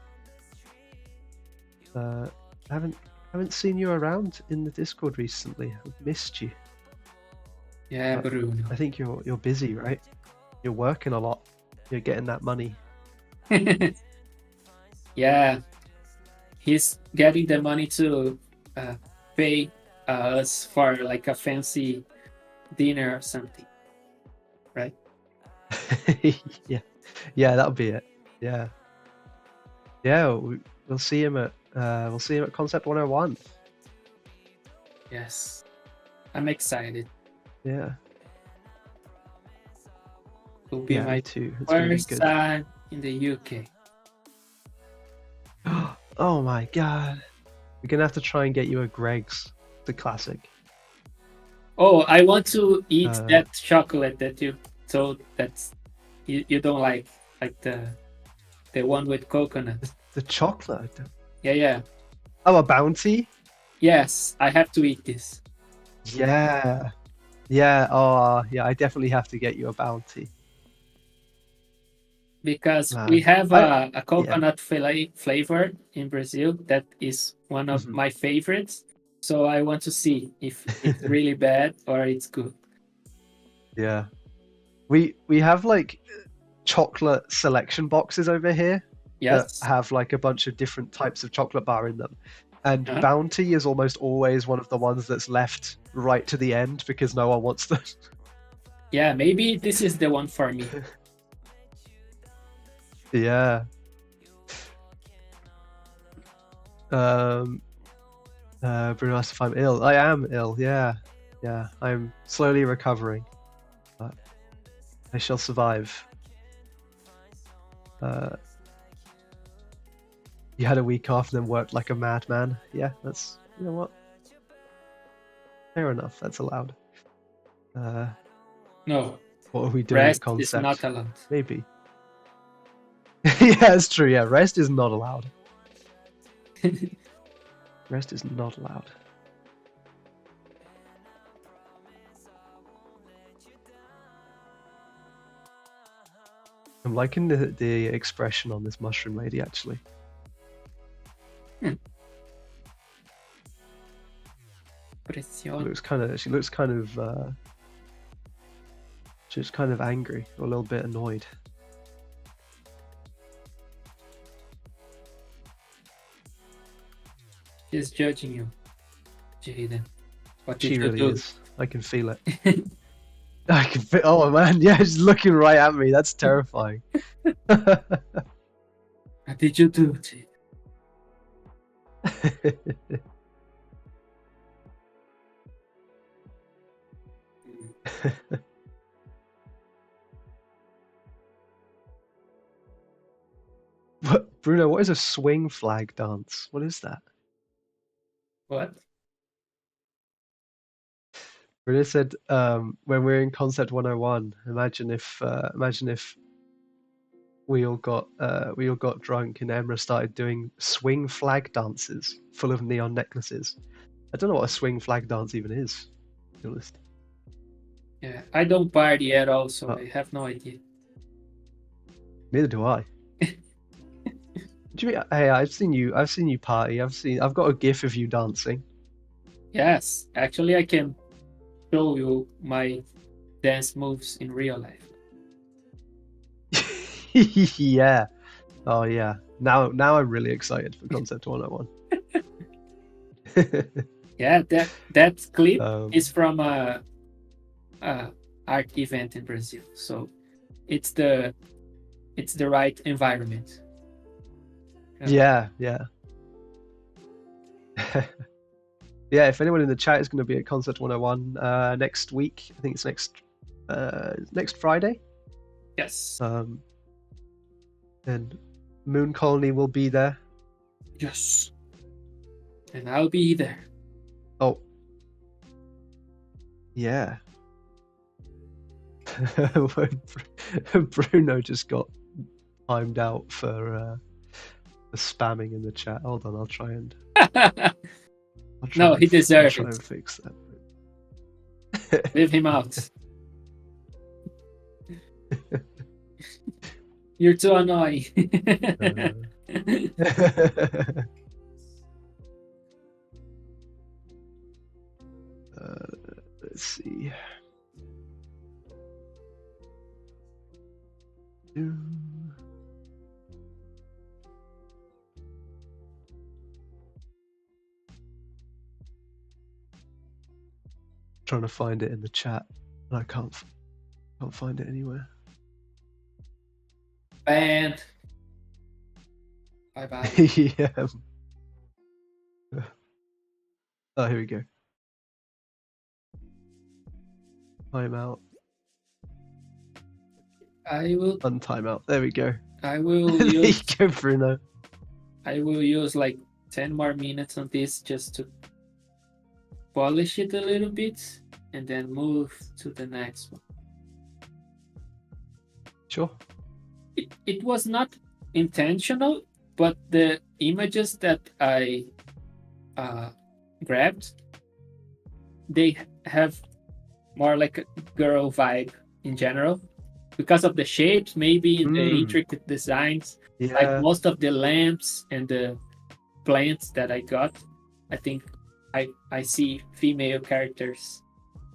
Haven't seen you around in the Discord recently. I've missed you. Yeah, Bruno. I think you're busy, right? You're working a lot. You're getting that money. Yeah, he's getting the money to pay us for like a fancy dinner or something, right? yeah, that'll be it. Yeah, we'll see him at Concept 101. Yes, I'm excited. Yeah, Will be my too. first time in the UK. Oh my god, we're gonna have to try and get you a Greg's, the classic. Oh, I want to eat that chocolate that you told that you don't like the one with coconut. The chocolate? Yeah. Oh, a bounty? Yes, I have to eat this. Yeah. Oh, yeah. I definitely have to get you a bounty. Because we have a coconut flavor in Brazil that is one of my favorites. So I want to see if it's really bad or it's good. Yeah. We have like chocolate selection boxes over here that have like a bunch of different types of chocolate bar in them. And Bounty is almost always one of the ones that's left right to the end because no one wants them. Yeah, maybe this is the one for me. Yeah. Bruno asked if I'm ill. I am ill. Yeah. I'm slowly recovering, but I shall survive. You had a week off and then worked like a madman. Yeah, that's, you know what? Fair enough. That's allowed. No, What are we doing rest at Concept? is not allowed. Maybe. Yeah, it's true. Yeah, rest is not allowed. Rest is not allowed. I'm liking the expression on this mushroom lady, actually. She looks kind of she's kind of angry or a little bit annoyed. She's judging you, Jaden. What did She you really do? is. I can feel it. I can feel. Oh man, yeah, she's looking right at me. That's terrifying. What did you do, Jaden? Bruno, what is a swing flag dance? What is that? What? Bruno said, when we're in Concept 101, imagine if we all got drunk and Emra started doing swing flag dances full of neon necklaces. I don't know what a swing flag dance even is, to be honest. Yeah, I don't party at all, so I have no idea. Neither do I. Do you mean, hey, I've seen you party. I've got a gif of you dancing. Yes, actually, I can show you my dance moves in real life. Yeah. Oh yeah. Now I'm really excited for Concept 101. Yeah, that clip is from a art event in Brazil, so it's the right environment. Yeah. Yeah, if anyone in the chat is going to be at Concept 101 next week, I think it's next Friday. Yes. And Mooncolony will be there. Yes. And I'll be there. Oh. Yeah. Bruno just got timed out for spamming in the chat. Hold on, I'll try and. No, he deserves it. I'll try and fix that. Leave him out. You're too annoying. Let's see. Trying to find it in the chat, and I can't find it anywhere. Banned. Bye bye. Yeah. Oh, here we go. Time out. I will untime out. There we go. I will There you use go, Bruno. I will use like 10 more minutes on this just to polish it a little bit and then move to the next one. Sure. It was not intentional, but the images that I grabbed, they have more like a girl vibe in general because of the shapes, maybe the intricate designs. Yeah. Like most of the lamps and the plants that I got, I think I see female characters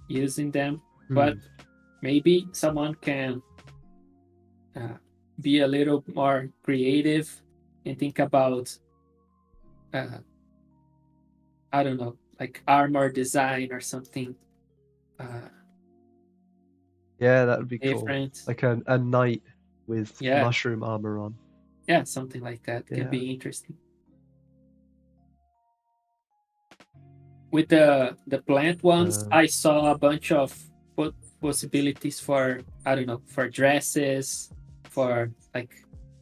using them, but maybe someone can be a little more creative and think about I don't know, like armor design or something. Yeah, that would be different. Cool. Like a knight with mushroom armor on. Yeah, something like that. Can be interesting. with the plant ones, Uh, I saw a bunch of possibilities for, I don't know, for dresses, for like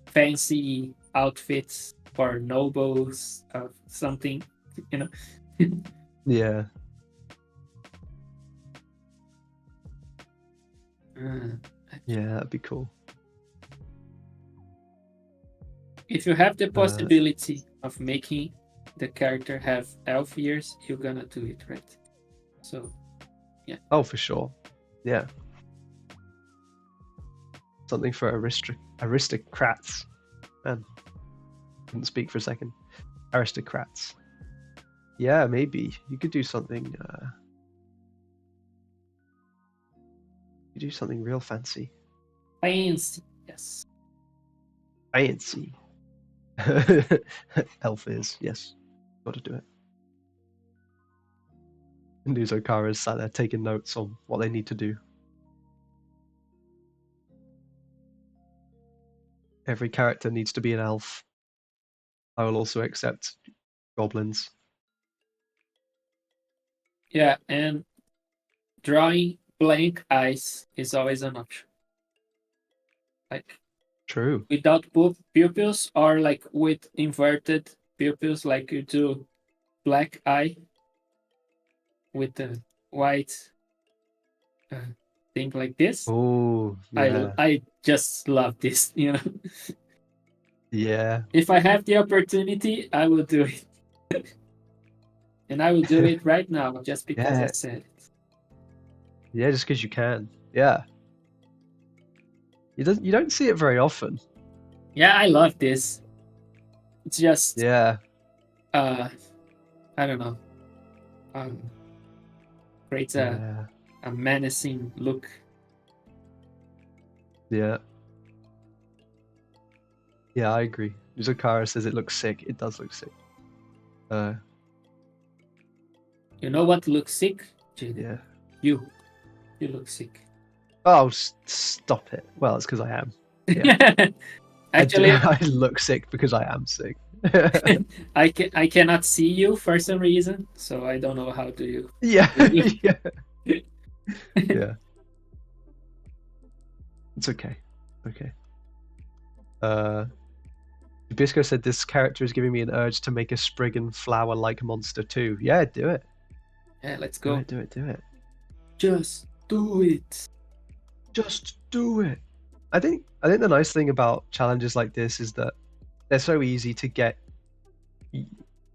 fancy outfits, for nobles, something, you know. yeah, Uh, yeah, that'd be cool. if you have the Uh, possibility of making the character have elf ears, you're gonna do it, right? So oh, for sure. Yeah, something for aristocrats. Man, couldn't speak for a second. Aristocrats. Yeah, maybe you could do something. You do something real fancy. fancy, yes. Fancy. Elf is, yes. Got to do it. And Nuzokara's sat there taking notes on what they need to do. Every character needs to be an elf. I will also accept goblins. Yeah, and drawing blank eyes is always an option. Like True. without pupils, or like with inverted pupils, like you do black eye with the white thing like this. Oh, yeah. I just love this, you know. Yeah. If I have the opportunity, I will do it. And I will do it right now just because I Yeah. said it. Yeah, just because you can. Yeah. You don't see it very often. Yeah, I love this. It's just Yeah. I don't know. Creates Yeah. a menacing look. Yeah. Yeah, I agree. Yuzakara says it looks sick. It does look sick. You know what looks sick, Jaden? Yeah. You look sick. Oh, stop it. Well, it's because I am. Yeah. Actually, I look sick because I am sick. I cannot see you for some reason, so I don't know how do you. Yeah. Yeah. Yeah. It's okay. Okay. Bisco said this character is giving me an urge to make a Spriggan flower-like monster too. Yeah, do it. Yeah, let's go. Do it. Just do it. Just do it. I think the nice thing about challenges like this is that they're so easy to get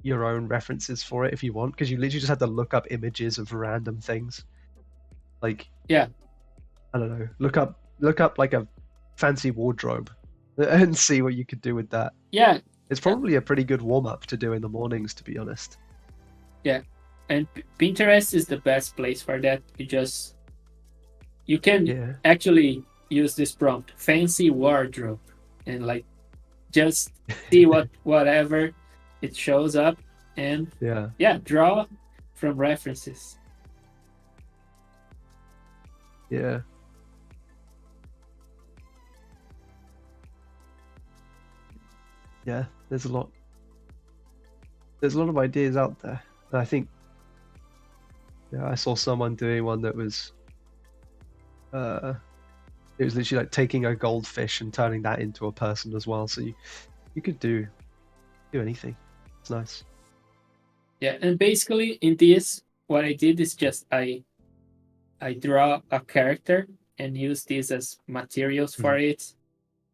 your own references for it if you want, because you literally just have to look up images of random things. Like, yeah, I don't know, look up like a fancy wardrobe and see what you could do with that. Yeah, it's probably a pretty good warm-up to do in the mornings, to be honest. Yeah, and Pinterest is the best place for that. You can actually use this prompt, fancy wardrobe, and like just see whatever it shows up, and draw from references. Yeah. Yeah, there's a lot of ideas out there. And I think I saw someone doing one that was it was literally like taking a goldfish and turning that into a person as well. So you could do anything. It's nice. Yeah, and basically in this, what I did is just I draw a character and use this as materials for it,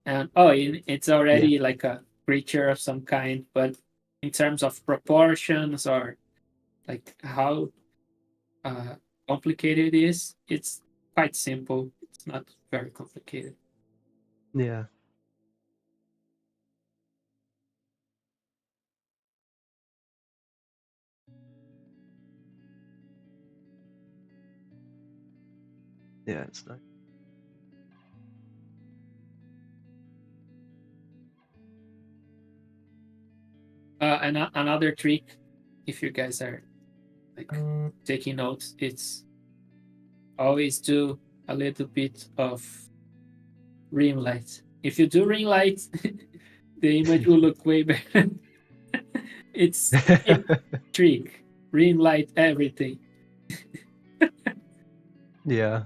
and it's already like a creature of some kind, but in terms of proportions or like how complicated it is, it's quite simple. It's not very complicated. Yeah. Yeah, it's nice. And another trick, if you guys are like taking notes, it's always do a little bit of ring light. If you do ring light, the image will look way better. It's a trick. ring light everything. Yeah.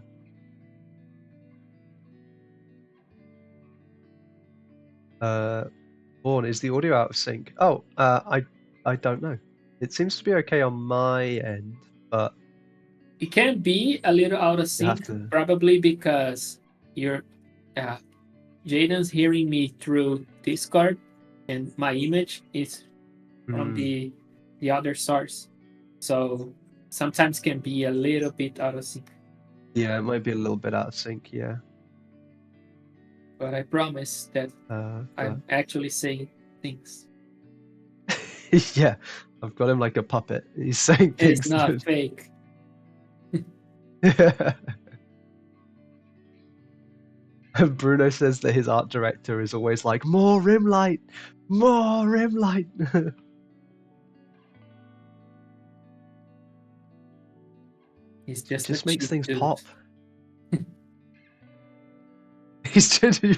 Vaughn, is the audio out of sync? Oh, I don't know. It seems to be okay on my end, but It can be a little out of you have sync, to. probably because you're Jaden's hearing me through Discord, and my image is from the other source, so sometimes can be a little bit out of sync. Yeah, it might be a little bit out of sync. Yeah. But I promise that I'm actually saying things. Yeah, I've got him like a puppet. He's saying things. It's not fake. Bruno says that his art director is always like, more rim light, more rim light. He's It just just makes things dude. pop.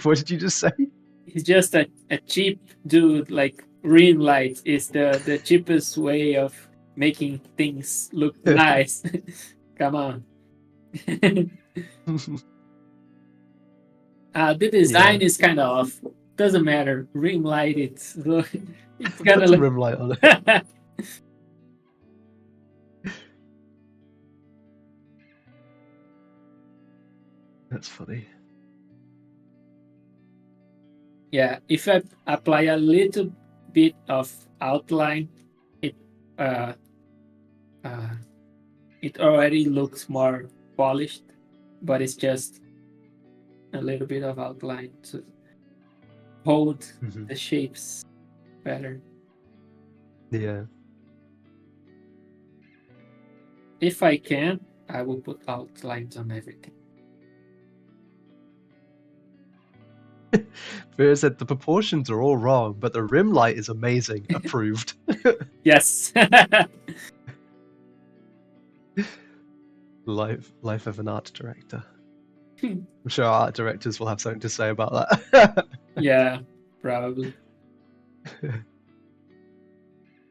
What did you just say? He's just a cheap dude. Like, ring light is the cheapest way of making things look nice. Come on. The design is kind of off. Doesn't matter. Ring light, it's gonna look rim light on it. That's funny. Yeah, if I apply a little bit of outline, it already looks more polished, but it's just a little bit of outline to hold the shapes better. Yeah. If I can, I will put outlines on everything. Vera said the proportions are all wrong, but the rim light is amazing. Approved. Yes. Life of an art director. I'm sure art directors will have something to say about that. Yeah, probably.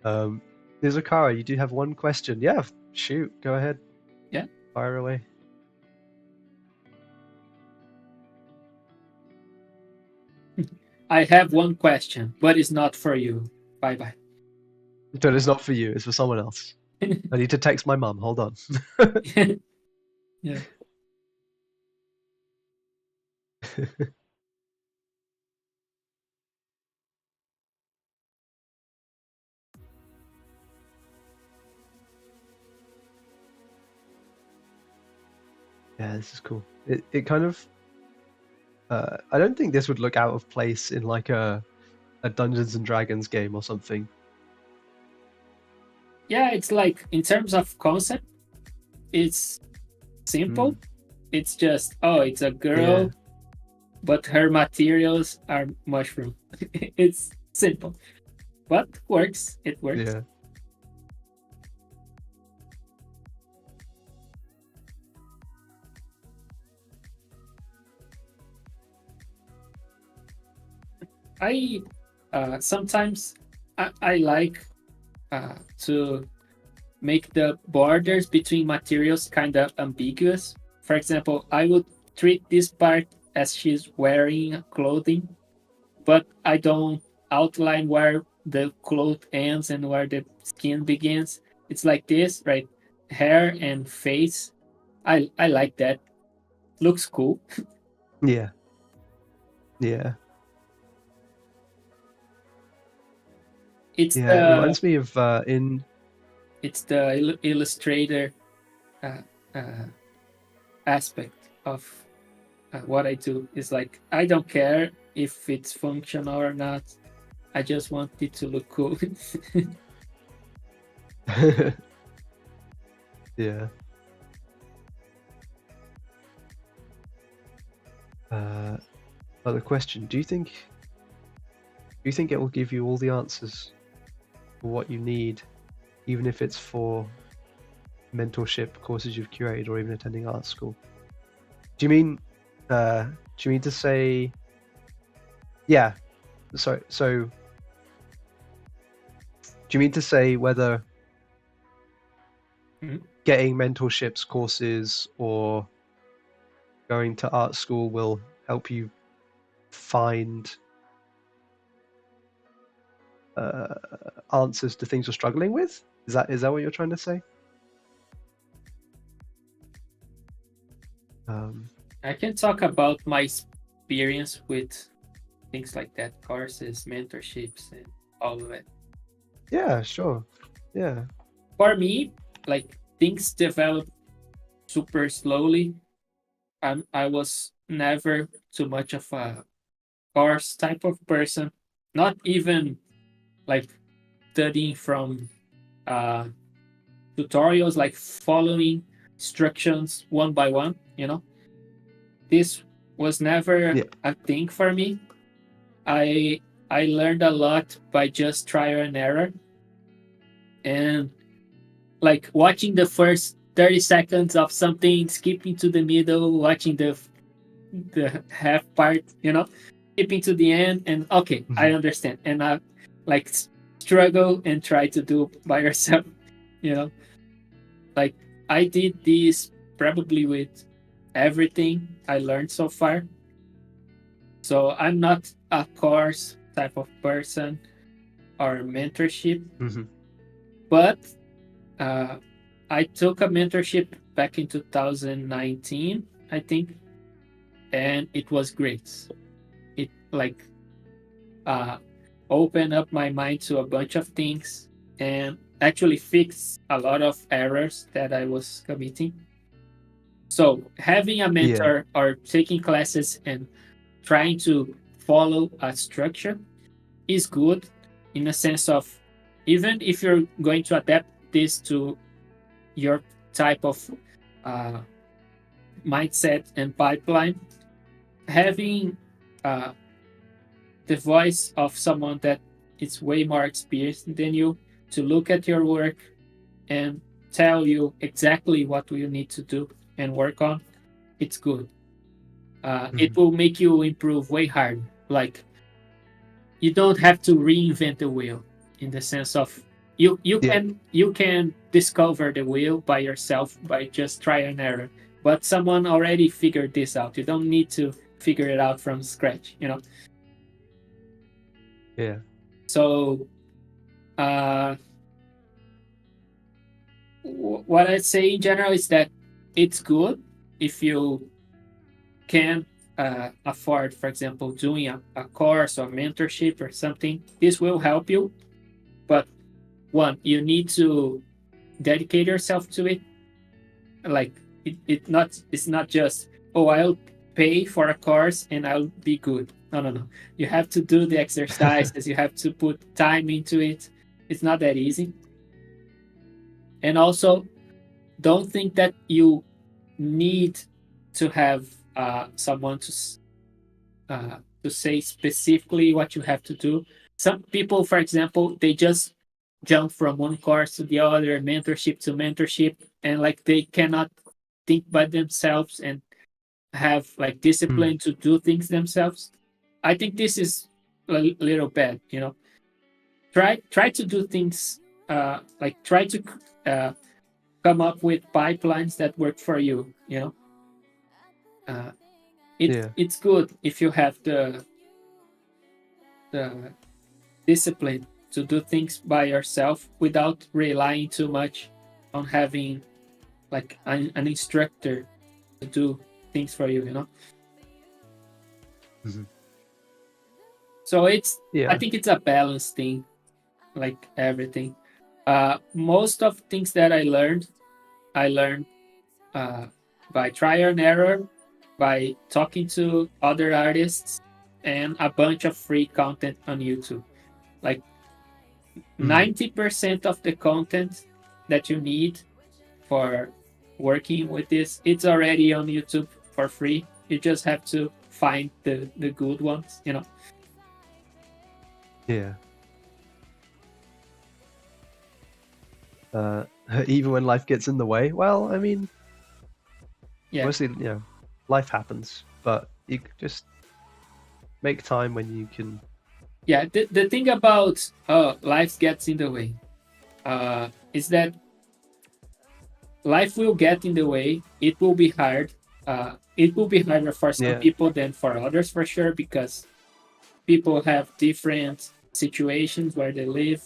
Nizukara, you do have one question. Yeah, shoot, go ahead. Yeah. Fire away. I have one question, but it's not for you. Bye-bye. But it's not for you, it's for someone else. I need to text my mum, hold on. Yeah. Yeah, this is cool. It kind of I don't think this would look out of place in like a Dungeons and Dragons game or something. Yeah, it's like, in terms of concept, it's simple. It's just, it's a girl, but her materials are mushroom. It's simple, but works. It works. Yeah. I sometimes I like to make the borders between materials kind of ambiguous. For example, I would treat this part as she's wearing clothing, but I don't outline where the cloth ends and where the skin begins. It's like this, right? Hair and face. I like that. Looks cool. Yeah. Yeah. It reminds me of It's the illustrator aspect of what I do. Is like, I don't care if it's functional or not. I just want it to look cool. Yeah. Another question: Do you think it will give you all the answers for what you need, even if it's for mentorship courses you've curated or even attending art school? Do you mean to say? Yeah. So do you mean to say whether Mhm. getting mentorships, courses, or going to art school will help you find answers to things you're struggling with. Is that what you're trying to say? I can talk about my experience with things like that, courses, mentorships, and all of it. Yeah, sure. Yeah. For me, like things develop super slowly. I was never too much of a course type of person. Not even like studying from uh, tutorials, like following instructions one by one. This was never Yeah. a thing for me. I I learned a lot by just trial and error, and like watching the first 30 seconds of something, skipping to the middle, watching the half part, skipping to the end, and okay, I understand, and I like struggle and try to do by yourself, you know. Like I did this probably with everything I learned so far. So I'm not a course type of person or mentorship, Mm-hmm. but uh, I took a mentorship back in 2019, I think, and it was great. It like uh, opened up my mind to a bunch of things and actually fixed a lot of errors that I was committing. So having a Yeah. mentor or taking classes and trying to follow a structure is good in a sense of, even if you're going to adapt this to your type of uh, mindset and pipeline, having uh, the voice of someone that is way more experienced than you to look at your work and tell you exactly what you need to do and work on, it's good. It will make you improve way hard. Like you don't have to reinvent the wheel in the sense of Yeah. you can discover the wheel by yourself by just try and error, but someone already figured this out. You don't need to figure it out from scratch. Yeah. So uh what I'd say in general is that it's good if you can afford, for example, doing a course or mentorship or something. This will help you, but one, you need to dedicate yourself to it. Like it's not just, oh, I'll pay for a course and I'll be good. No, no, no. You have to do the exercises. You have to put time into it. It's not that easy. And also, don't think that you need to have someone to say specifically what you have to do. Some people, for example, they just jump from one course to the other, mentorship to mentorship, and like they cannot think by themselves and have like discipline to do things themselves. I think this is a little bad. Try to do things like try to come up with pipelines that work for you. uh, Yeah. it's good if you have the discipline to do things by yourself without relying too much on having like an instructor to do things for you. Mhm. So I Yeah. think it's a balance thing, like everything. Most of things that I learned uh, by trial and error, by talking to other artists, and a bunch of free content on YouTube. Like 90% of the content that you need for working with this, it's already on YouTube for free. You just have to find the good ones. Yeah. Even when life gets in the way. Well, I mean, Yeah. mostly, life happens, but you just make time when you can. Yeah. The thing about life gets in the way is that life will get in the way. It will be hard. It will be harder for some Yeah. people than for others, for sure, because people have different situations where they live,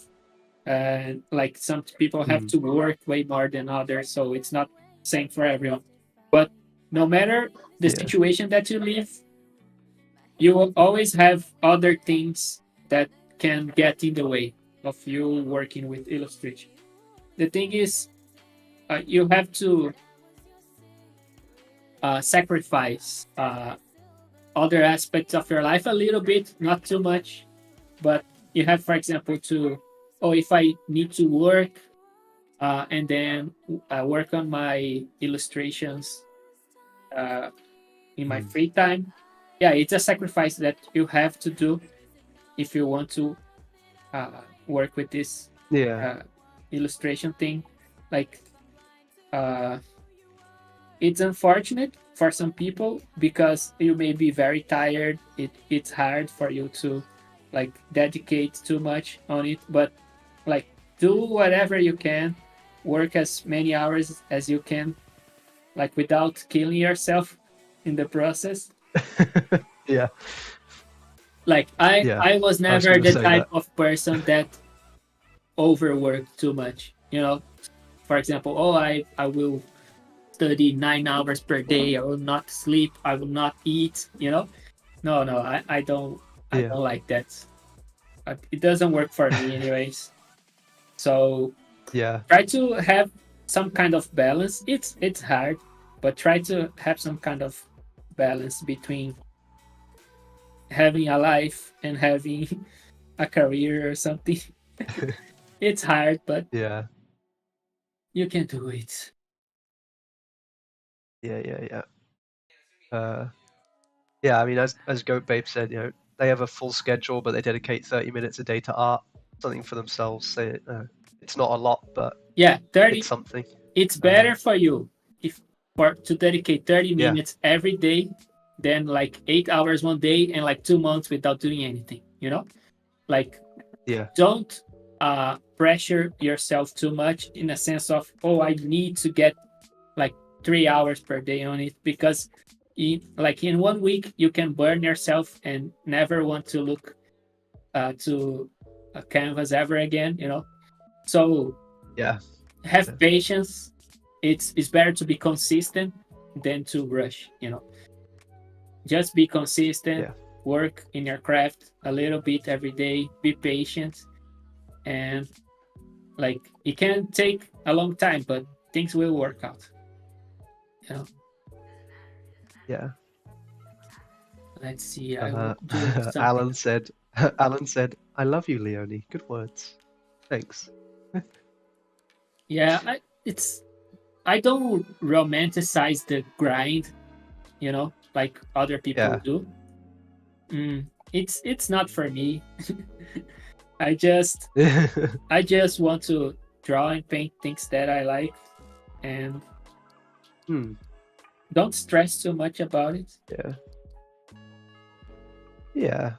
and like some people have to work way more than others, so it's not same for everyone. But no matter the Yeah. situation that you live, you will always have other things that can get in the way of you working with illustration. The thing is, you have to sacrifice other aspects of your life a little bit, not too much, but you have, for example, to, oh, if I need to work and then work on my illustrations in my free time, yeah, it's a sacrifice that you have to do if you want to work with this Yeah. illustration thing. Like, it's unfortunate for some people because you may be very tired. It's hard for you to like dedicate too much on it, but like do whatever you can, work as many hours as you can, like without killing yourself in the process. Yeah. Like Yeah. I was I was never going to the say type that. of person that overworked too much, you know. For example, oh, I will study 9 hours per day. I will not sleep. I will not eat. You know, no, I Yeah. don't like that. It doesn't work for me, anyways. So Yeah. try to have some kind of balance. It's hard, but try to have some kind of balance between having a life and having a career or something. It's hard, but Yeah. you can do it. Yeah. Yeah. Yeah. Yeah. I mean, as Goat Babe said, they have a full schedule, but they dedicate 30 minutes a day to art, something for themselves. It's not a lot, but Yeah, it's 30. something. It's better for you if for to dedicate 30 Yeah. minutes every day than like 8 hours one day and like 2 months without doing anything. Like, Yeah. don't pressure yourself too much in a sense of, oh, I need to get like 3 hours per day on it, because in 1 week you can burn yourself and never want to look to a canvas ever again. So Yeah. have patience. It's better to be consistent than to rush. Just be consistent. Yeah. Work in your craft a little bit every day. Be patient, and like, it can take a long time, but things will work out. you know Yeah. let's see, I will do something. Alan said, Alan said, I love you, Leoni. Good words. Thanks. Yeah, I don't romanticize the grind, like other people Yeah. do. It's not for me. I just I just want to draw and paint things that I like, and Hmm. don't stress too much about it. Yeah. Yeah.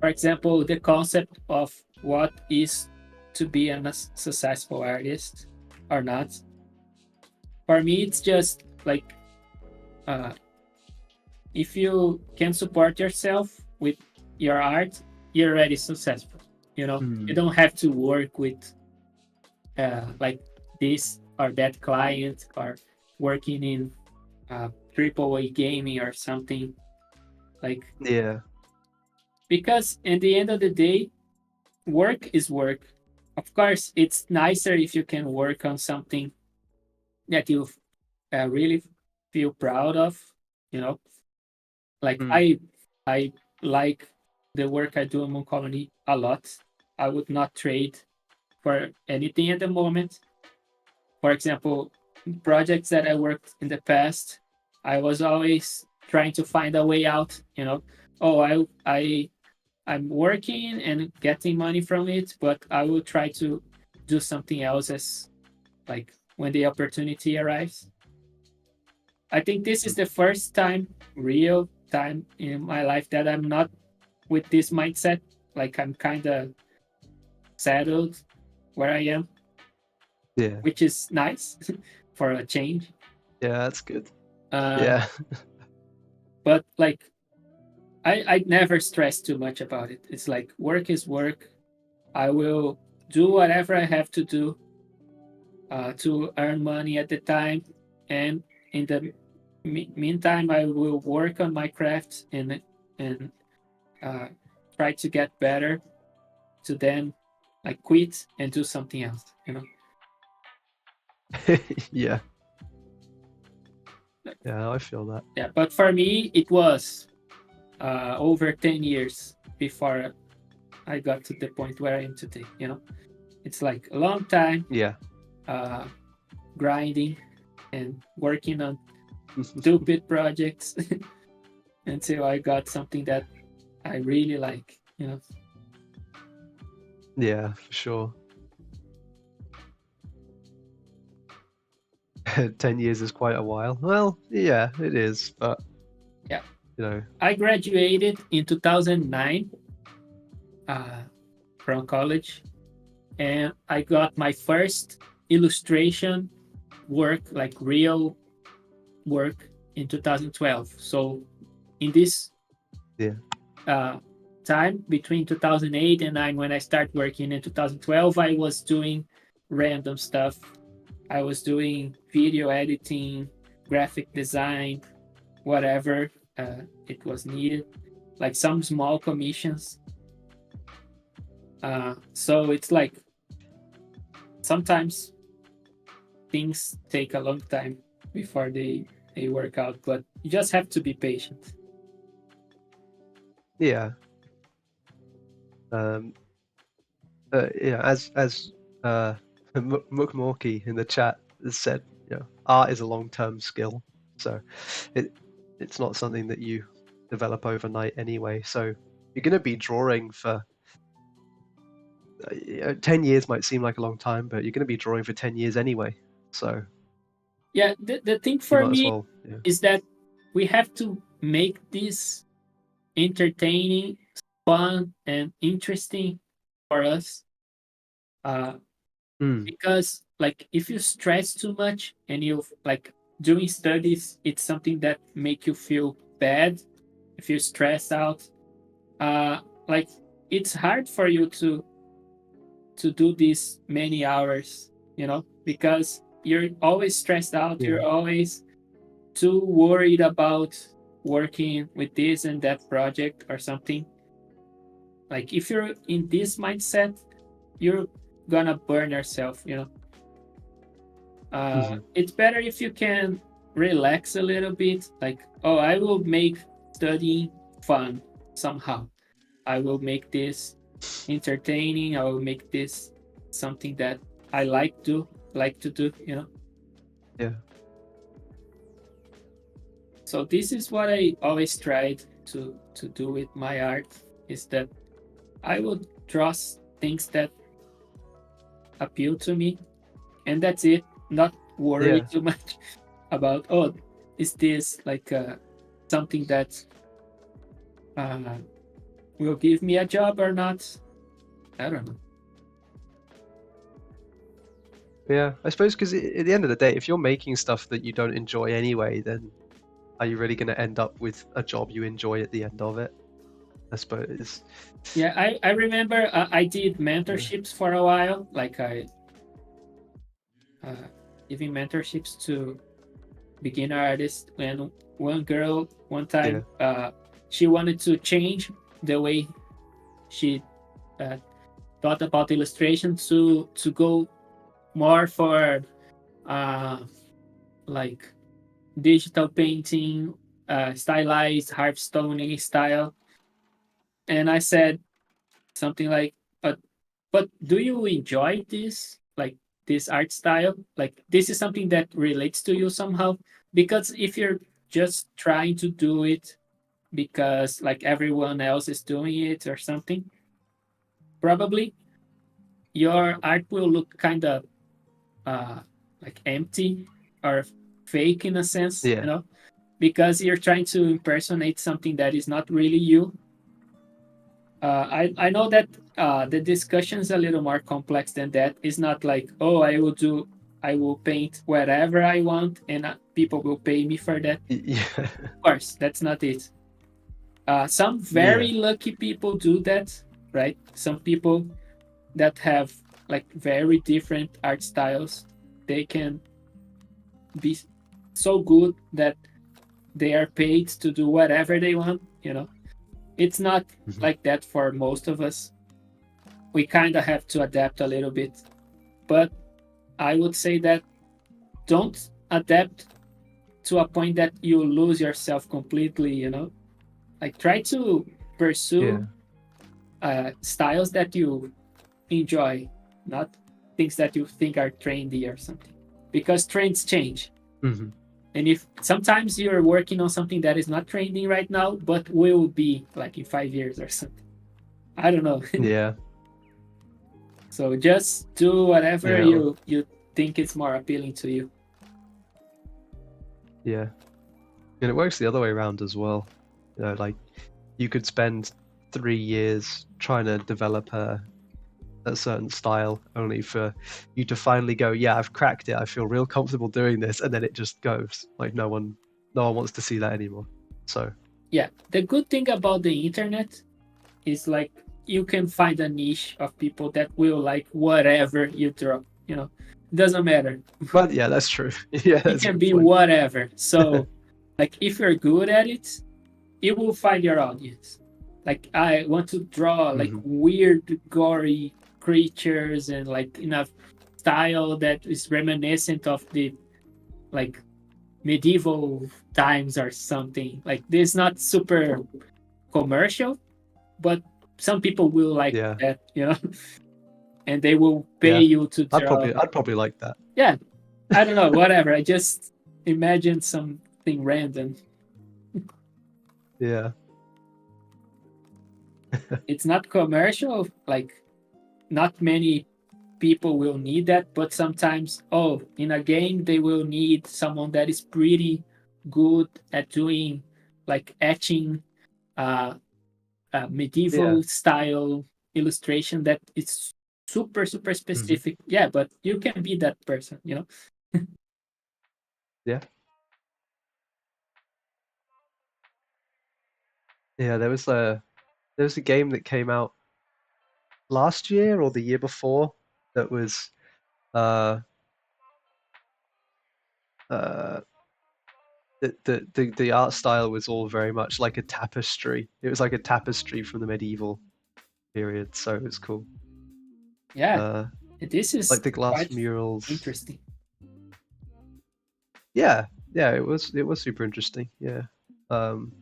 For example, the concept of what is to be a successful artist or not. For me, it's just like, uh, if you can support yourself with your art, you're already successful. You don't have to work with like this or that client, or working in AAA gaming or something, like, Yeah. because at the end of the day, work is work. Of course, it's nicer if you can work on something that you really feel proud of. You know, like, Hmm. I like the work I do in Mooncolony a lot. I would not trade for anything at the moment. For example, projects that I worked in the past, I was always trying to find a way out. Oh, I'm working and getting money from it, but I will try to do something else as, like, when the opportunity arrives. I think this is the first time, real time in my life, that I'm not with this mindset. Like, I'm kind of settled where I am. Yeah. which is nice for a change. Yeah, that's good. Uh, Yeah. but like I never stress too much about it. It's like work is work. I will do whatever I have to do to earn money at the time, and in the meantime, I will work on my craft and uh, try to get better to then like quit and do something else. You know. Yeah. Yeah, I feel that. Yeah, but for me, it was over 10 years before I got to the point where I am today. You know, it's like a long time Yeah. grinding and working on stupid projects until I got something that I really like. You know. Yeah, for sure. 10 years is quite a while. Well, yeah, it is, but Yeah. you know. I graduated in 2009 from college, and I got my first illustration work, like real work, in 2012. So in this Yeah. time between 2008 and 9, when I started working in 2012, I was doing random stuff. I was doing video editing, graphic design, whatever it was needed, like some small commissions. So it's like sometimes things take a long time before they work out, but you just have to be patient. Yeah. Yeah, as Mukmorky in the chat has said, you know, art is a long-term skill, so it's not something that you develop overnight anyway. So you're going to be drawing for 10 years might seem like a long time, but you're going to be drawing for 10 years anyway. So Yeah, the thing you for might as me well. Yeah. is that we have to make this entertaining, fun, and interesting for us. Because like if you stress too much and you like doing studies, it's something that make you feel bad. If you're stressed out, like it's hard for you to do these many hours, you know, because you're always stressed out. Yeah. You're always too worried about working with this and that project or something. Like if you're in this mindset, you're gonna burn yourself, you know. It's better if you can relax a little bit, like, oh, I will make studying fun somehow. I will make this entertaining. I will make this something that I like to do, you know. Yeah. So this is what I always tried to do with my art, is that I would draw things that appeal to me, and that's it. Not worry Yeah. too much about, oh, is this like something that will give me a job or not? I don't know. Yeah, I suppose because at the end of the day, if you're making stuff that you don't enjoy anyway, then are you really going to end up with a job you enjoy at the end of it? I suppose. Yeah, I remember I did mentorships for a while, like I giving mentorships to beginner artists. And one girl, one time, she wanted to change the way she thought about illustration to go more for like digital painting, stylized harpstoning style. And I said something like, but do you enjoy this, like this art style? Like this is something that relates to you somehow? Because if you're just trying to do it because like everyone else is doing it or something, probably your art will look kind of like empty or fake in a sense, you know, because you're trying to impersonate something that is not really you. I know that the discussion is a little more complex than that. It's not like, oh, I will paint whatever I want and people will pay me for that. Yeah. Of course, that's not it. Some Yeah. very lucky people do that, right? Some people that have like very different art styles, they can be so good that they are paid to do whatever they want, you know. It's not Mhm. like that for most of us. We kind of have to adapt a little bit, but I would say that don't adapt to a point that you lose yourself completely, you know. Like try to Yeah. pursue styles that you enjoy, not things that you think are trendy or something, because trends change. Hmm. And if sometimes you're working on something that is not trending right now but will be like in 5 years or something, I don't know. Yeah. So just do whatever Yeah. you think is more appealing to you. Yeah. And it works the other way around as well. You know, like you could spend 3 years trying to develop a certain style, only for you to finally go, yeah, I've cracked it. I feel real comfortable doing this, and then it just goes. Like no one wants to see that anymore. So Yeah, the good thing about the internet is like you can find a niche of people that will like whatever you draw, you know. It doesn't matter. but yeah, that's true. Yeah, It that's a can good be point. whatever. So like if you're good at it, you will find your audience. Like I want to draw like Hmm. weird gory creatures and like in a style that is reminiscent of the like medieval times or something. Like this is not super commercial, but some people will like Yeah. that, you know, and they will pay Yeah. you to draw. I'd probably like that. Yeah, I don't know, whatever. I just imagine something random. Yeah. It's not commercial, like not many people will need that, but sometimes, oh, in a game they will need someone that is pretty good at doing like etching, uh, Yeah. medieval style illustration that is super Hmm. specific. Yeah, but you can be that person, you know. Yeah. Yeah. There was a game that came out last year or the year before that was uh uh the art style was all very much like a tapestry. It was like a tapestry from the medieval period, so it was cool. Yeah, Uh, this is like the glass quite murals. interesting. Yeah, yeah, it was super interesting. Yeah. Um,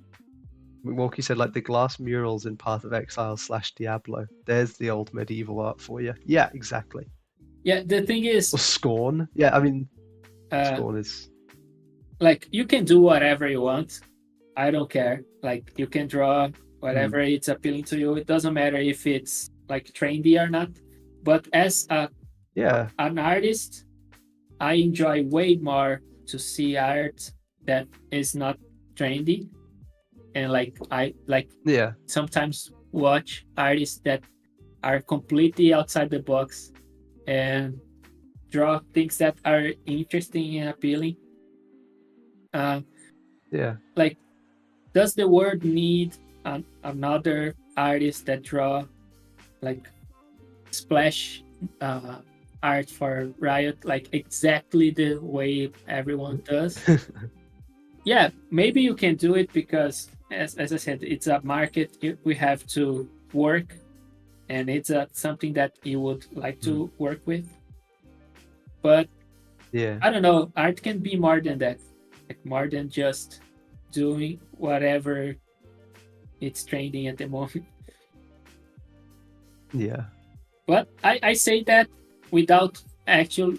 Milwaukee said like the glass murals in Path of Exile / Diablo. There's the old medieval art for you. Yeah, exactly. Yeah, the thing is, Or Scorn. Yeah, I mean uh, Scorn is. like you can do whatever you want. I don't care. Like you can draw Mm, whatever it's appealing to you. It doesn't matter if it's like trendy or not. But as yeah, an artist, I enjoy way more to see art that is not trendy, and like I like yeah, sometimes watch artists that are completely outside the box and draw things that are interesting and appealing. Uh, yeah, like, does the world need another artist that draw like splash uh, art for Riot, like exactly the way everyone does? Yeah, maybe you can do it because, as I said, it's a market we have to work, and it's something that you would like mm, to work with. But yeah, I don't know, art can be more than that, like more than just doing whatever it's trending at the moment. yeah. But I say that without actually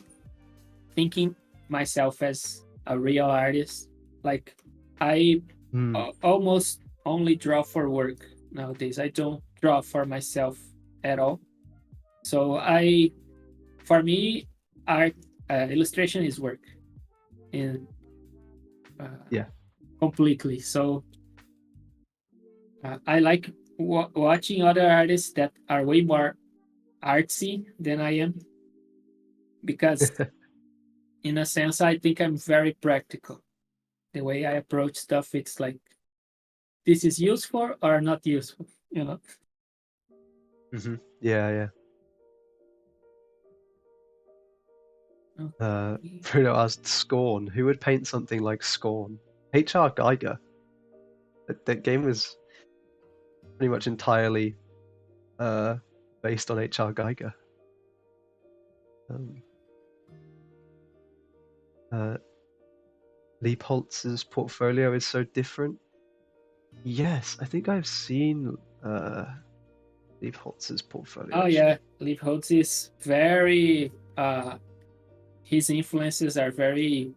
thinking myself as a real artist. Like I Mm, almost only draw for work nowadays. I don't draw for myself at all. So for me, art illustration is work in uh, yeah, completely. So I like watching other artists that are way more artsy than I am, because in a sense I think I'm very practical. The way I approach stuff, it's like, this is useful or not useful, you know. Yeah. Okay. Bruno asked Scorn. Who would paint something like Scorn? H.R. Geiger. That game was pretty much entirely based on H.R. Geiger. Leapholtz's portfolio is so different. Yes, I think I've seen Leapholtz's portfolio. Oh yeah, Leapholtz is very. His influences are very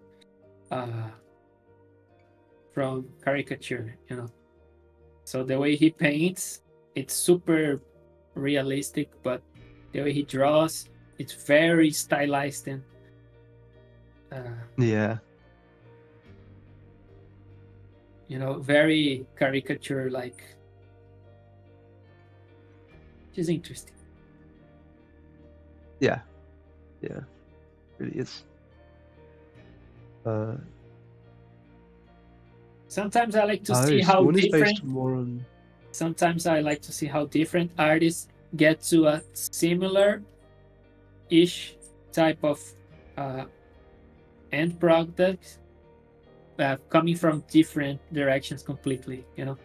from caricature, you know. So the way he paints, it's super realistic, but the way he draws, it's very stylized and yeah, you know, very caricature like, which is interesting. Yeah, really is. Sometimes I like to see how Scorn is different. based more on. Sometimes I like to see how different artists get to a similar-ish type of end product, coming from different directions completely. You know,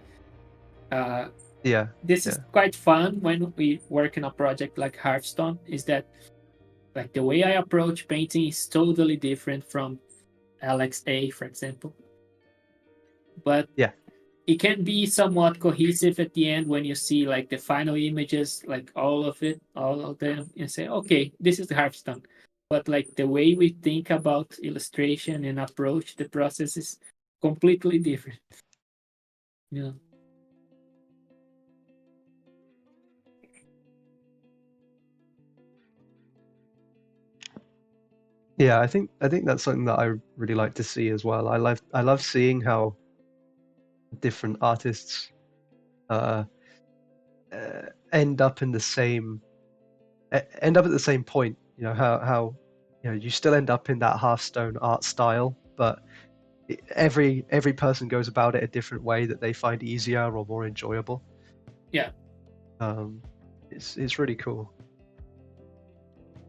this is quite fun when we work in a project like Hearthstone. Is that like the way I approach painting is totally different from Alex A, for example. But it can be somewhat cohesive at the end when you see like the final images, like all of them, and say, okay, this is the Hearthstone. But like the way we think about illustration and approach the process is completely different. Yeah. Yeah, I think that's something that I really like to see as well. I love seeing how different artists end up at the same point. You know how you know you still end up in that Hearthstone art style, but every person goes about it a different way that they find easier or more enjoyable. Yeah. It's really cool.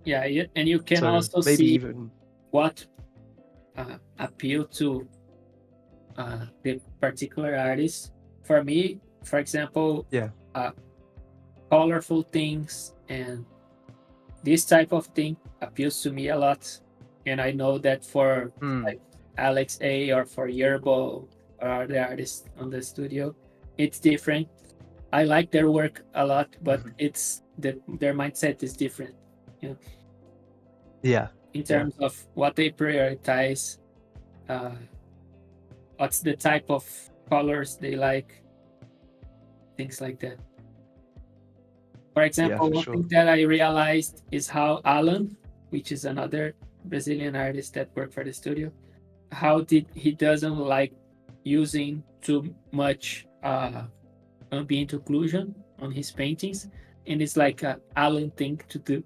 Yeah, and you can also maybe see even what appeal to the particular artist. For me, for example, colorful things and this type of thing appeals to me a lot. And I know that for like Alex A or for Yerbo or the artists on the studio, it's different. I like their work a lot, but it's their mindset is different. You know? Yeah. In terms of what they prioritize, what's the type of colors they like, things like that. For example, one thing that I realized is how Alan, which is another Brazilian artist that worked for the studio, how he doesn't like using too much ambient occlusion on his paintings, and it's like an Alan thing to do.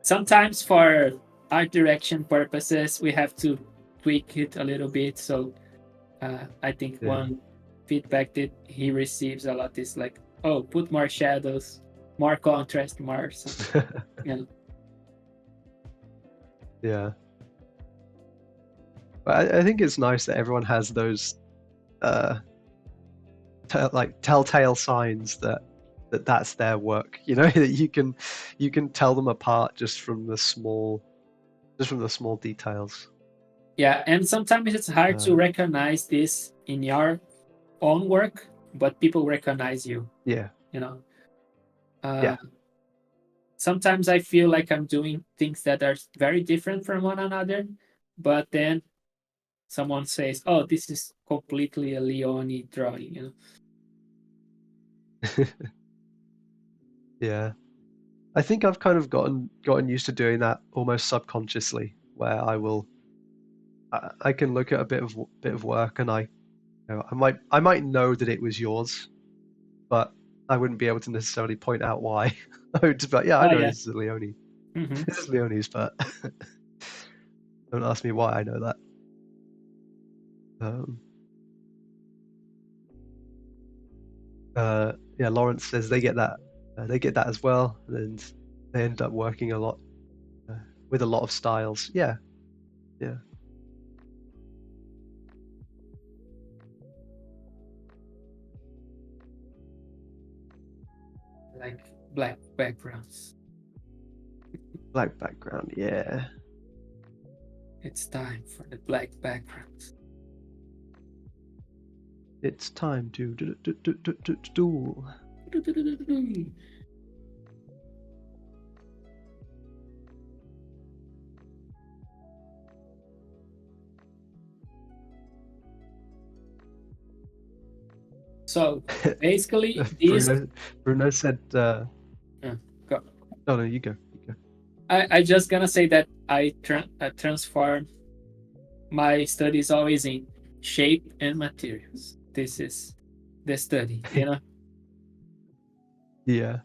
Sometimes for art direction purposes, we have to tweak it a little bit. So I think one feedback that he receives a lot is like, oh, put more shadows, more contrast, more something. You know? Yeah. But I think it's nice that everyone has those telltale signs that's their work, you know, that you can tell them apart just from the small details. Yeah, and sometimes it's hard to recognize this in your own work, but people recognize you. Yeah. You know. Sometimes I feel like I'm doing things that are very different from one another, but then someone says, "Oh, this is completely a Leoni drawing," you know. Yeah. I think I've kind of gotten used to doing that almost subconsciously, where I can look at a bit of work and I You know, I might know that it was yours, but I wouldn't be able to necessarily point out why. I would just be like, yeah, I Oh know yeah. this is Leoni. Hmm. This is Leoni's, but don't ask me why I know that. Um, yeah, Lawrence says they get that. They get that as well, and they end up working a lot with a lot of styles. Yeah, yeah. Like black backgrounds. Black background. Yeah. It's time for the black backgrounds. It's time to duel. So basically, these. Bruno said. Go. No, you go. You go. I just gonna say that I transform my studies always in shape and materials. This is the study, you know. Yeah.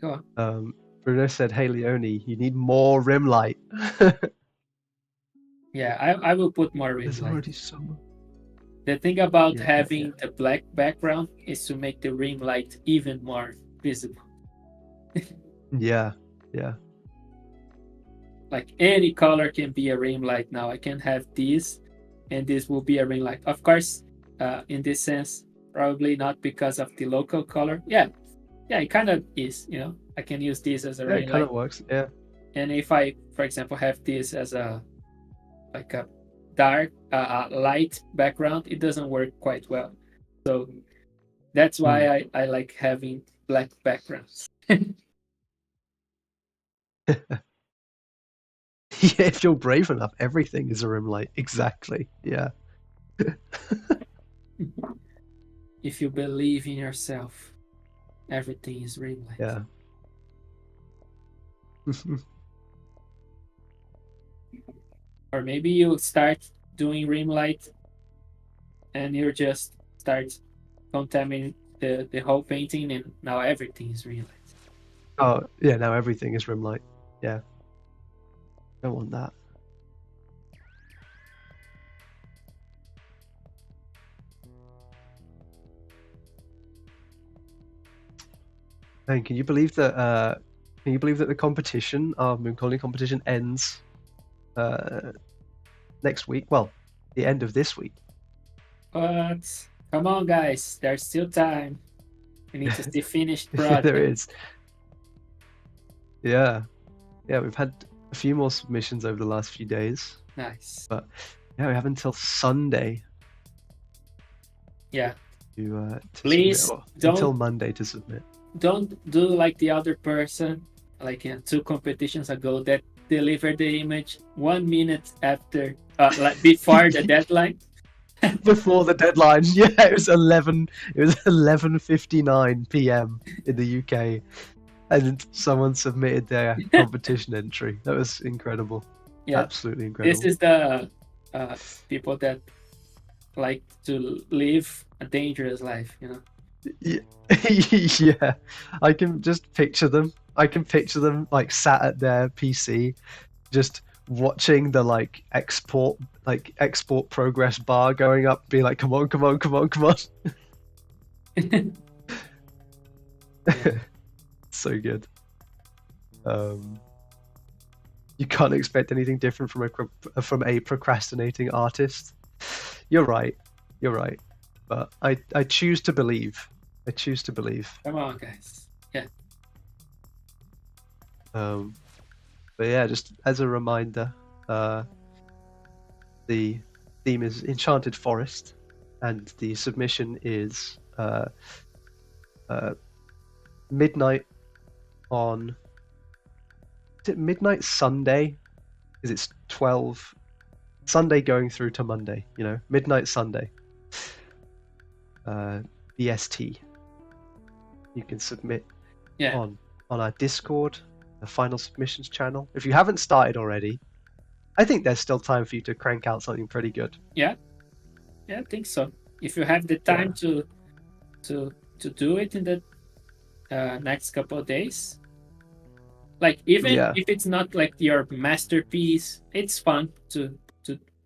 Go on. Bruno said, "Hey Leoni, you need more rim light." Yeah, I will put more rim There's light. already so much. The thing about Yeah, having the black background is to make the rim light even more visible. Yeah, yeah. Like any color can be a rim light now. I can have this, and this will be a ring light. Of course, in this sense, probably not because of the local color. Yeah, it kind of is. You know, I can use this as a Yeah, ring it kind light. of works. Yeah. And if I, for example, have this as a dark light background, it doesn't work quite well. So that's why I like having black backgrounds. Yeah, if you're brave enough, everything is a rim light. Exactly. Yeah. If you believe in yourself, everything is rim light. Yeah. Or maybe you start doing rim light and you just start contaminating the whole painting, and now everything is rim light. Oh, yeah, now everything is rim light. Yeah. Don't want that. And can you believe that the competition, our Mooncolony competition, ends next week? Well, the end of this week. But come on, guys, there's still time. We need to see finished product. There is. Yeah. Yeah, we've had a few more submissions over the last few days. Nice. But yeah, we have until Sunday. Yeah. To Please submit, don't, until Monday to submit. Don't do like the other person, like 2 competitions ago, that delivered the image 1 minute after, like before the deadline. Before the deadline, yeah, it was 11:59 p.m. in the UK, and someone submitted their competition entry. That was incredible. Yeah, absolutely incredible. This is the people that like to live a dangerous life, you know. Yeah, I can just picture them. I can picture them like sat at their PC, just watching the export progress bar going up, be like, come on. Yeah. So good. You can't expect anything different from a procrastinating artist. You're right, but I choose to believe. Come on, guys. Yeah. But yeah, just as a reminder, the theme is Enchanted Forest, and the submission is midnight on. Is it midnight Sunday? Because it's 12 Sunday going through to Monday. You know, midnight Sunday. BST. You can submit on our Discord, the final submissions channel. If you haven't started already, I think there's still time for you to crank out something pretty good. Yeah, I think so. If you have the time to do it in the next couple of days, like even if it's not like your masterpiece, it's fun to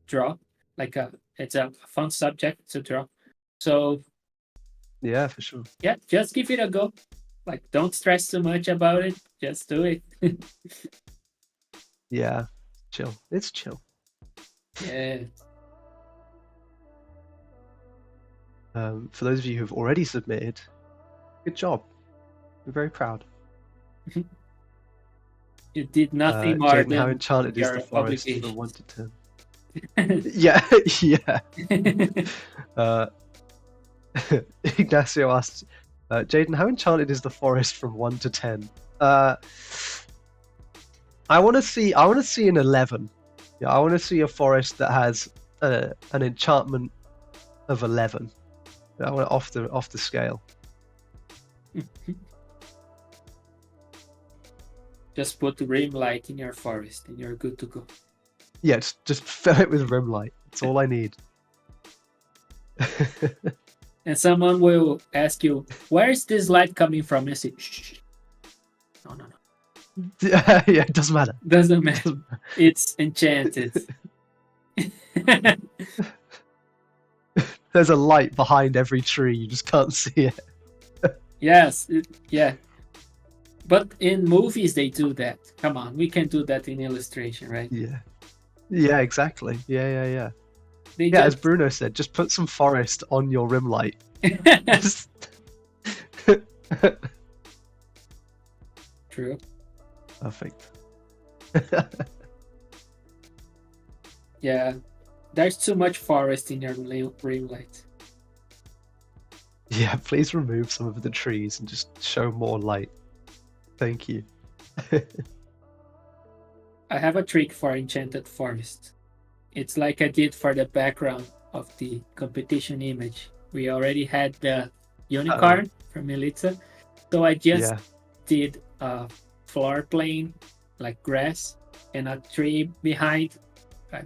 draw. Like it's a fun subject to draw. So yeah, for sure. Yeah, just give it a go. Like, don't stress too much about it. Just do it. Yeah, chill. It's chill. Yeah. For those of you who've already submitted, good job. I'm very proud. You did nothing more Jaden, than how enchanted is your the forest from obligation. 1 to 10? Yeah, yeah. Ignacio asked, Jaden, how enchanted is the forest from 1 to 10? I want to see an 11. Yeah, I want to see a forest that has an enchantment of 11. I want it off the scale. Just put rim light in your forest and you're good to go. Yeah, just fill it with rim light. That's all I need. And someone will ask you, where is this light coming from? And you say, shh. No. Yeah, it doesn't matter. Doesn't matter. It's enchanted. There's a light behind every tree. You just can't see it. Yes, yeah. But in movies, they do that. Come on, we can do that in illustration, right? Yeah, exactly. Yeah. They as Bruno said, just put some forest on your rim light. True. Perfect. Yeah, there's too much forest in your rim light. Yeah, please remove some of the trees and just show more light. Thank you. I have a trick for enchanted forest. It's like I did for the background of the competition image. We already had the unicorn from Melitza, so I just did a floor plane, like grass, and a tree behind,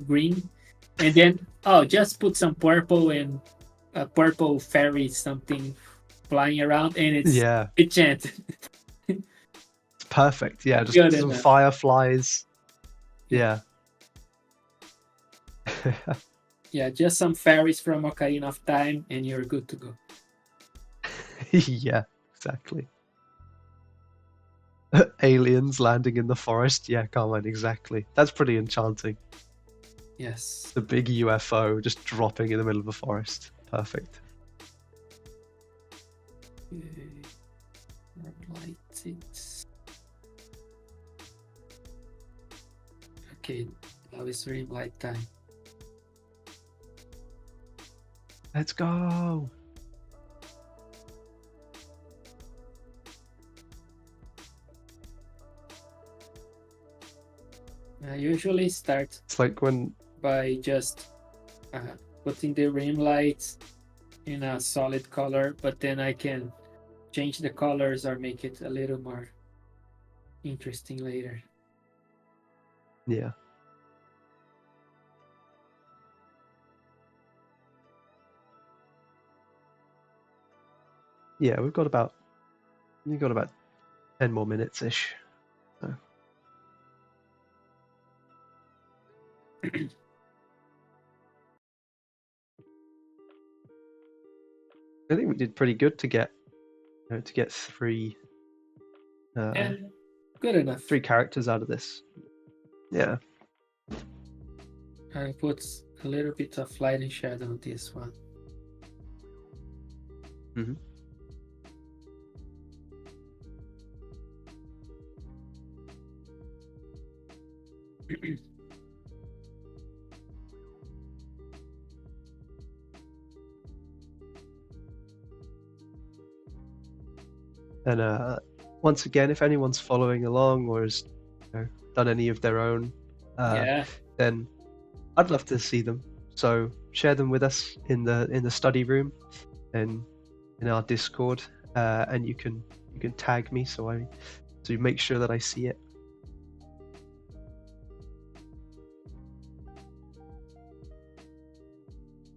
green, and then just put some purple and a purple fairy something flying around, and it's enchanted. It's perfect. Yeah, just some fireflies. Yeah. Yeah, just some fairies from Ocarina of Time, and you're good to go. Yeah, exactly. Aliens landing in the forest. Yeah, come on, exactly. That's pretty enchanting. Yes. The big UFO just dropping in the middle of the forest. Perfect. Okay, now it's rim light time. Let's go. I usually start. It's like when by just putting the rim lights in a solid color, but then I can change the colors or make it a little more interesting later. Yeah. Yeah, we've got about 10 more minutes ish. So. I think we did pretty good to get three. Yeah, good enough. 3 characters out of this. Yeah. I put a little bit of light and shadow on this one. Mm-hmm. And once again, if anyone's following along or has done any of their own, then I'd love to see them. So share them with us in the study room and in our Discord, and you can tag me so you make sure that I see it.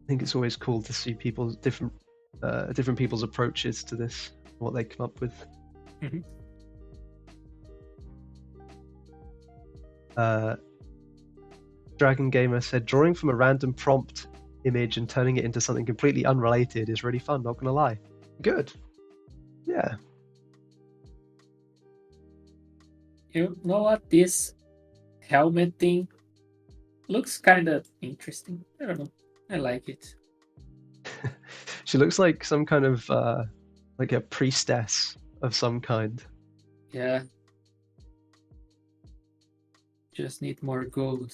think it's always cool to see people's different people's approaches to this, what they come up with. Mhm. Dragon Gamer said, drawing from a random prompt image and turning it into something completely unrelated is really fun, not gonna lie. Good. Yeah. You know what? This helmet thing looks kind of interesting. I don't know. I like it. She looks like some kind of like a priestess of some kind. Yeah. Just need more gold.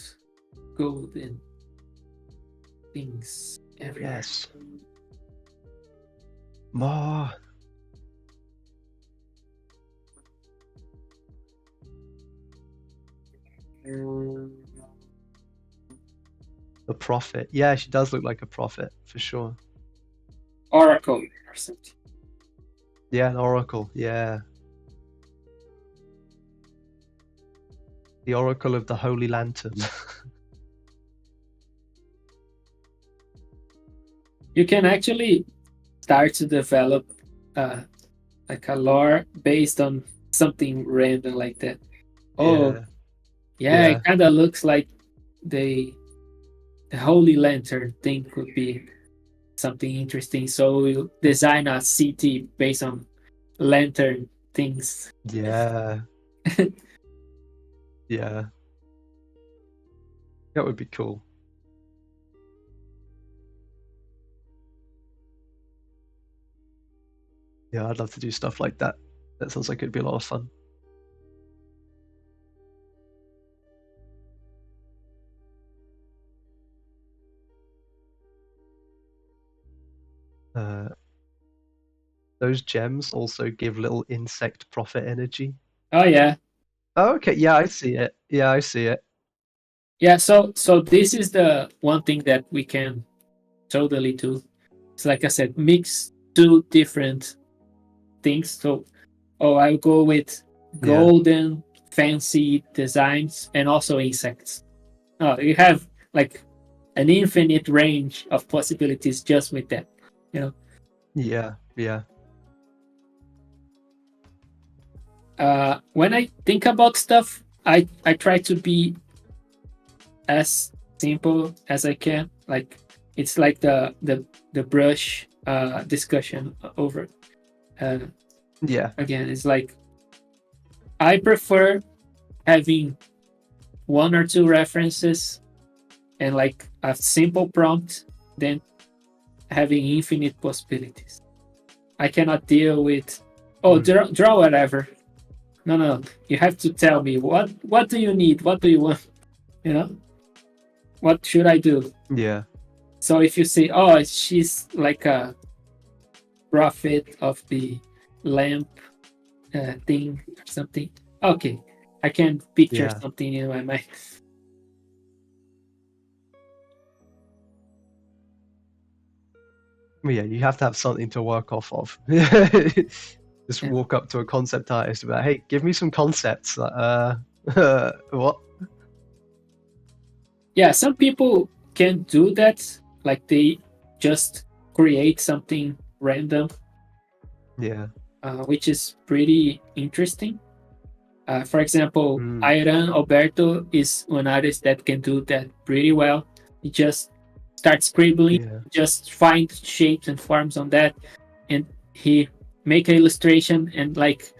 Gold and things everywhere. Yes. More. The prophet. Yeah, she does look like a prophet for sure. Oracle or something. Yeah, an oracle. Yeah. The Oracle of the Holy Lantern. You can actually start to develop like a lore based on something random like that. Oh, yeah, Yeah. it kind of looks like the Holy Lantern thing could be something interesting. So we'll design a city based on lantern things. Yeah. Yeah. That would be cool. Yeah, I'd love to do stuff like that. That sounds like it'd be a lot of fun. Those gems also give little insect prophet energy. Oh yeah, Oh, okay, yeah, I see it. Yeah, I see it. yeah. So this is the one thing that we can totally do. It's like I said, mix two different things. So I'll go with Yeah. golden fancy designs and also insects. You have like an infinite range of possibilities just with that. Yeah, yeah. When I think about stuff, I try to be as simple as I can. Like it's like the brush discussion over. Yeah. Again, it's like I prefer having one or two references and like a simple prompt than having infinite possibilities. I cannot deal with draw whatever. No. You have to tell me what do you need? What do you want? What should I do? Yeah. So if you say, oh, she's like a prophet of the lamp thing or something, okay, I can picture Yeah. something in my mind. Yeah, you have to have something to work off of. Just Yeah. walk up to a concept artist and be like, hey, give me some concepts. Like, what? Yeah, some people can do that. Like they just create something random, Yeah. which is pretty interesting. For example, Mm. Iran Alberto is one artist that can do that pretty well. He just starts scribbling, Yeah. just find shapes and forms on that, and he make an illustration and like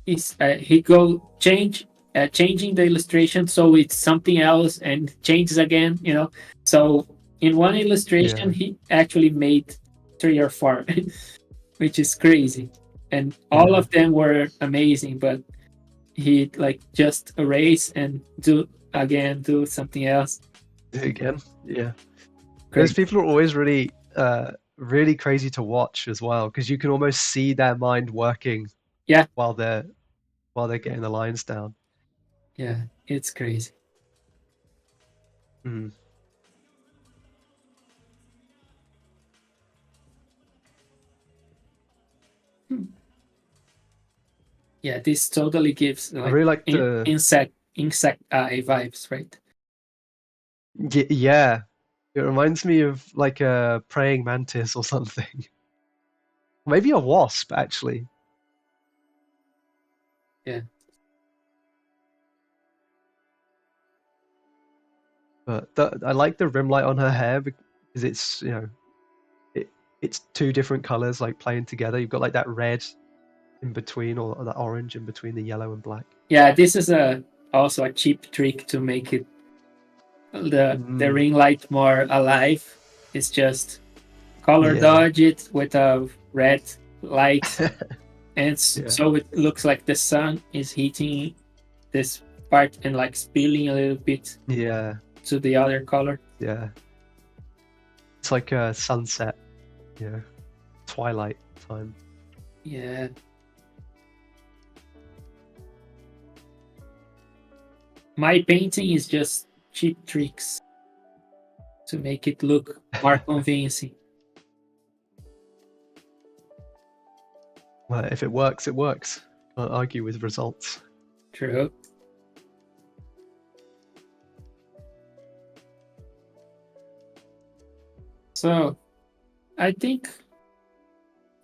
he go changing the illustration so it's something else and changes again. So in one illustration he actually made 3 or 4 which is crazy, and all Yeah. of them were amazing, but he like just erase and do something else. Again. Yeah. Great. Those people are always really really crazy to watch as well, because you can almost see their mind working while they're getting the lines down. Yeah, it's crazy. Mm. Yeah, this totally gives I really like the insect eye vibes, right? yeah. It reminds me of like a praying mantis or something. Maybe a wasp, actually. Yeah. But I like the rim light on her hair because it's it's two different colors like playing together. You've got like that red in between, or that orange in between the yellow and black. Yeah, this is also a cheap trick to make it the ring light more alive. It's just color dodge it with a red light, and so it looks like the sun is hitting this part and like spilling a little bit to the other color. Yeah, it's like a sunset, twilight time. Yeah. My painting is just cheap tricks to make it look more convincing. Well, if it works, it works. Can't argue with results. True. So, I think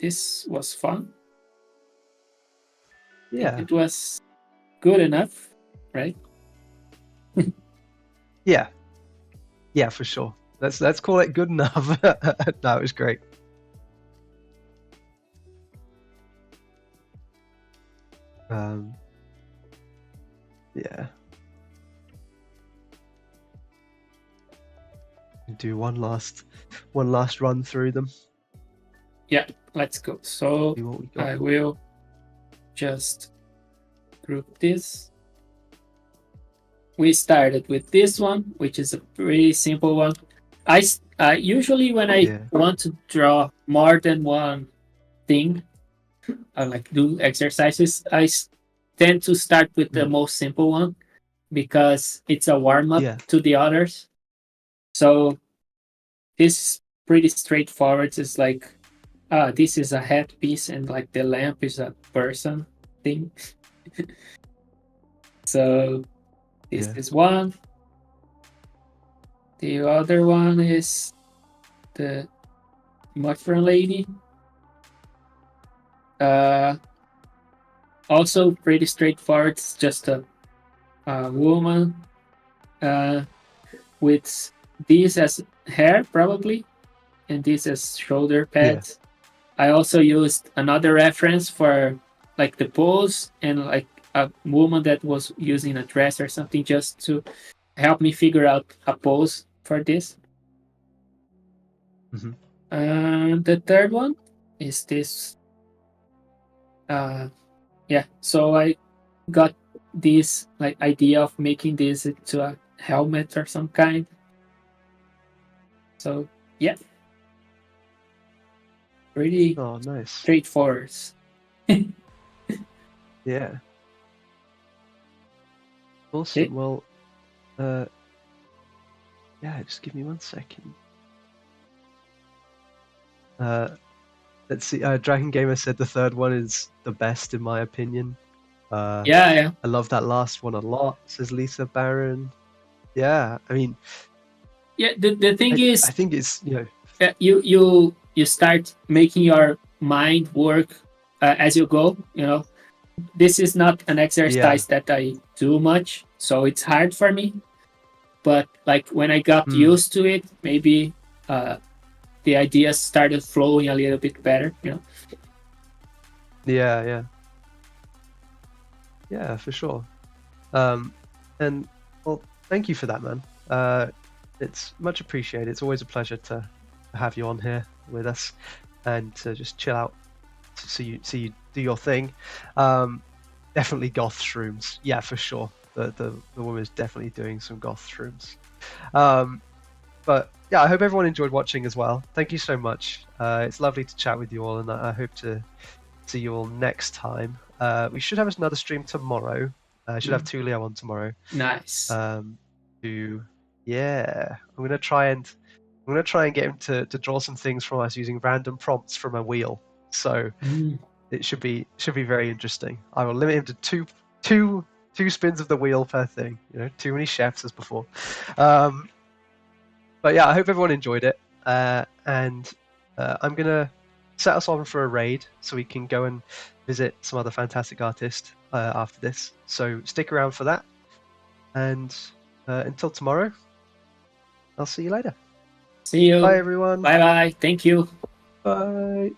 this was fun. Yeah. It was good enough, right? Yeah. Yeah, for sure. Let's call it good enough. No, it was great. Yeah. Do one last run through them. Yeah, let's go. So I will just group this. We started with this one, which is a pretty simple one. I usually when I want to draw more than one thing, I like do exercises, I tend to start with the most simple one because it's a warm up to the others. So this is pretty straightforward. It's like, this is a headpiece and like the lamp is a person thing. So this is one. The other one is the mushroom lady. Also pretty straightforward. It's just a woman with this as hair probably, and this as shoulder pads. I also used another reference for like the pose and like a woman that was using a dress or something, just to help me figure out a pose for this. And the third one is this. So I got this like idea of making this into a helmet or some kind. So yeah, pretty nice. straightforward. Yeah. Awesome. Well, just give me 1 second. Let's see. Dragon Gamer said the third one is the best in my opinion. I love that last one a lot, says Lisa Barron. Yeah, I mean, the thing is, I think it's you start making your mind work as you go. This is not an exercise that I do much, so it's hard for me. But like when I got used to it, maybe the ideas started flowing a little bit better. Yeah, for sure. And well, thank you for that, man. It's much appreciated. It's always a pleasure to have you on here with us and to just chill out, to see you do your thing. Definitely goth shrooms. Yeah, for sure. The woman is definitely doing some goth shrooms. But yeah, I hope everyone enjoyed watching as well. Thank you so much. It's lovely to chat with you all, and I hope to see you all next time. We should have another stream tomorrow. I should have Tulio on tomorrow. Nice. I'm gonna try and get him to draw some things from us using random prompts from a wheel. So it should be very interesting. I will limit him to two spins of the wheel per thing. Too many chefs as before. But yeah, I hope everyone enjoyed it. And I'm gonna set us on for a raid so we can go and visit some other fantastic artists after this. So stick around for that. And until tomorrow, I'll see you later. See you. Bye, everyone. Bye bye. Thank you. Bye.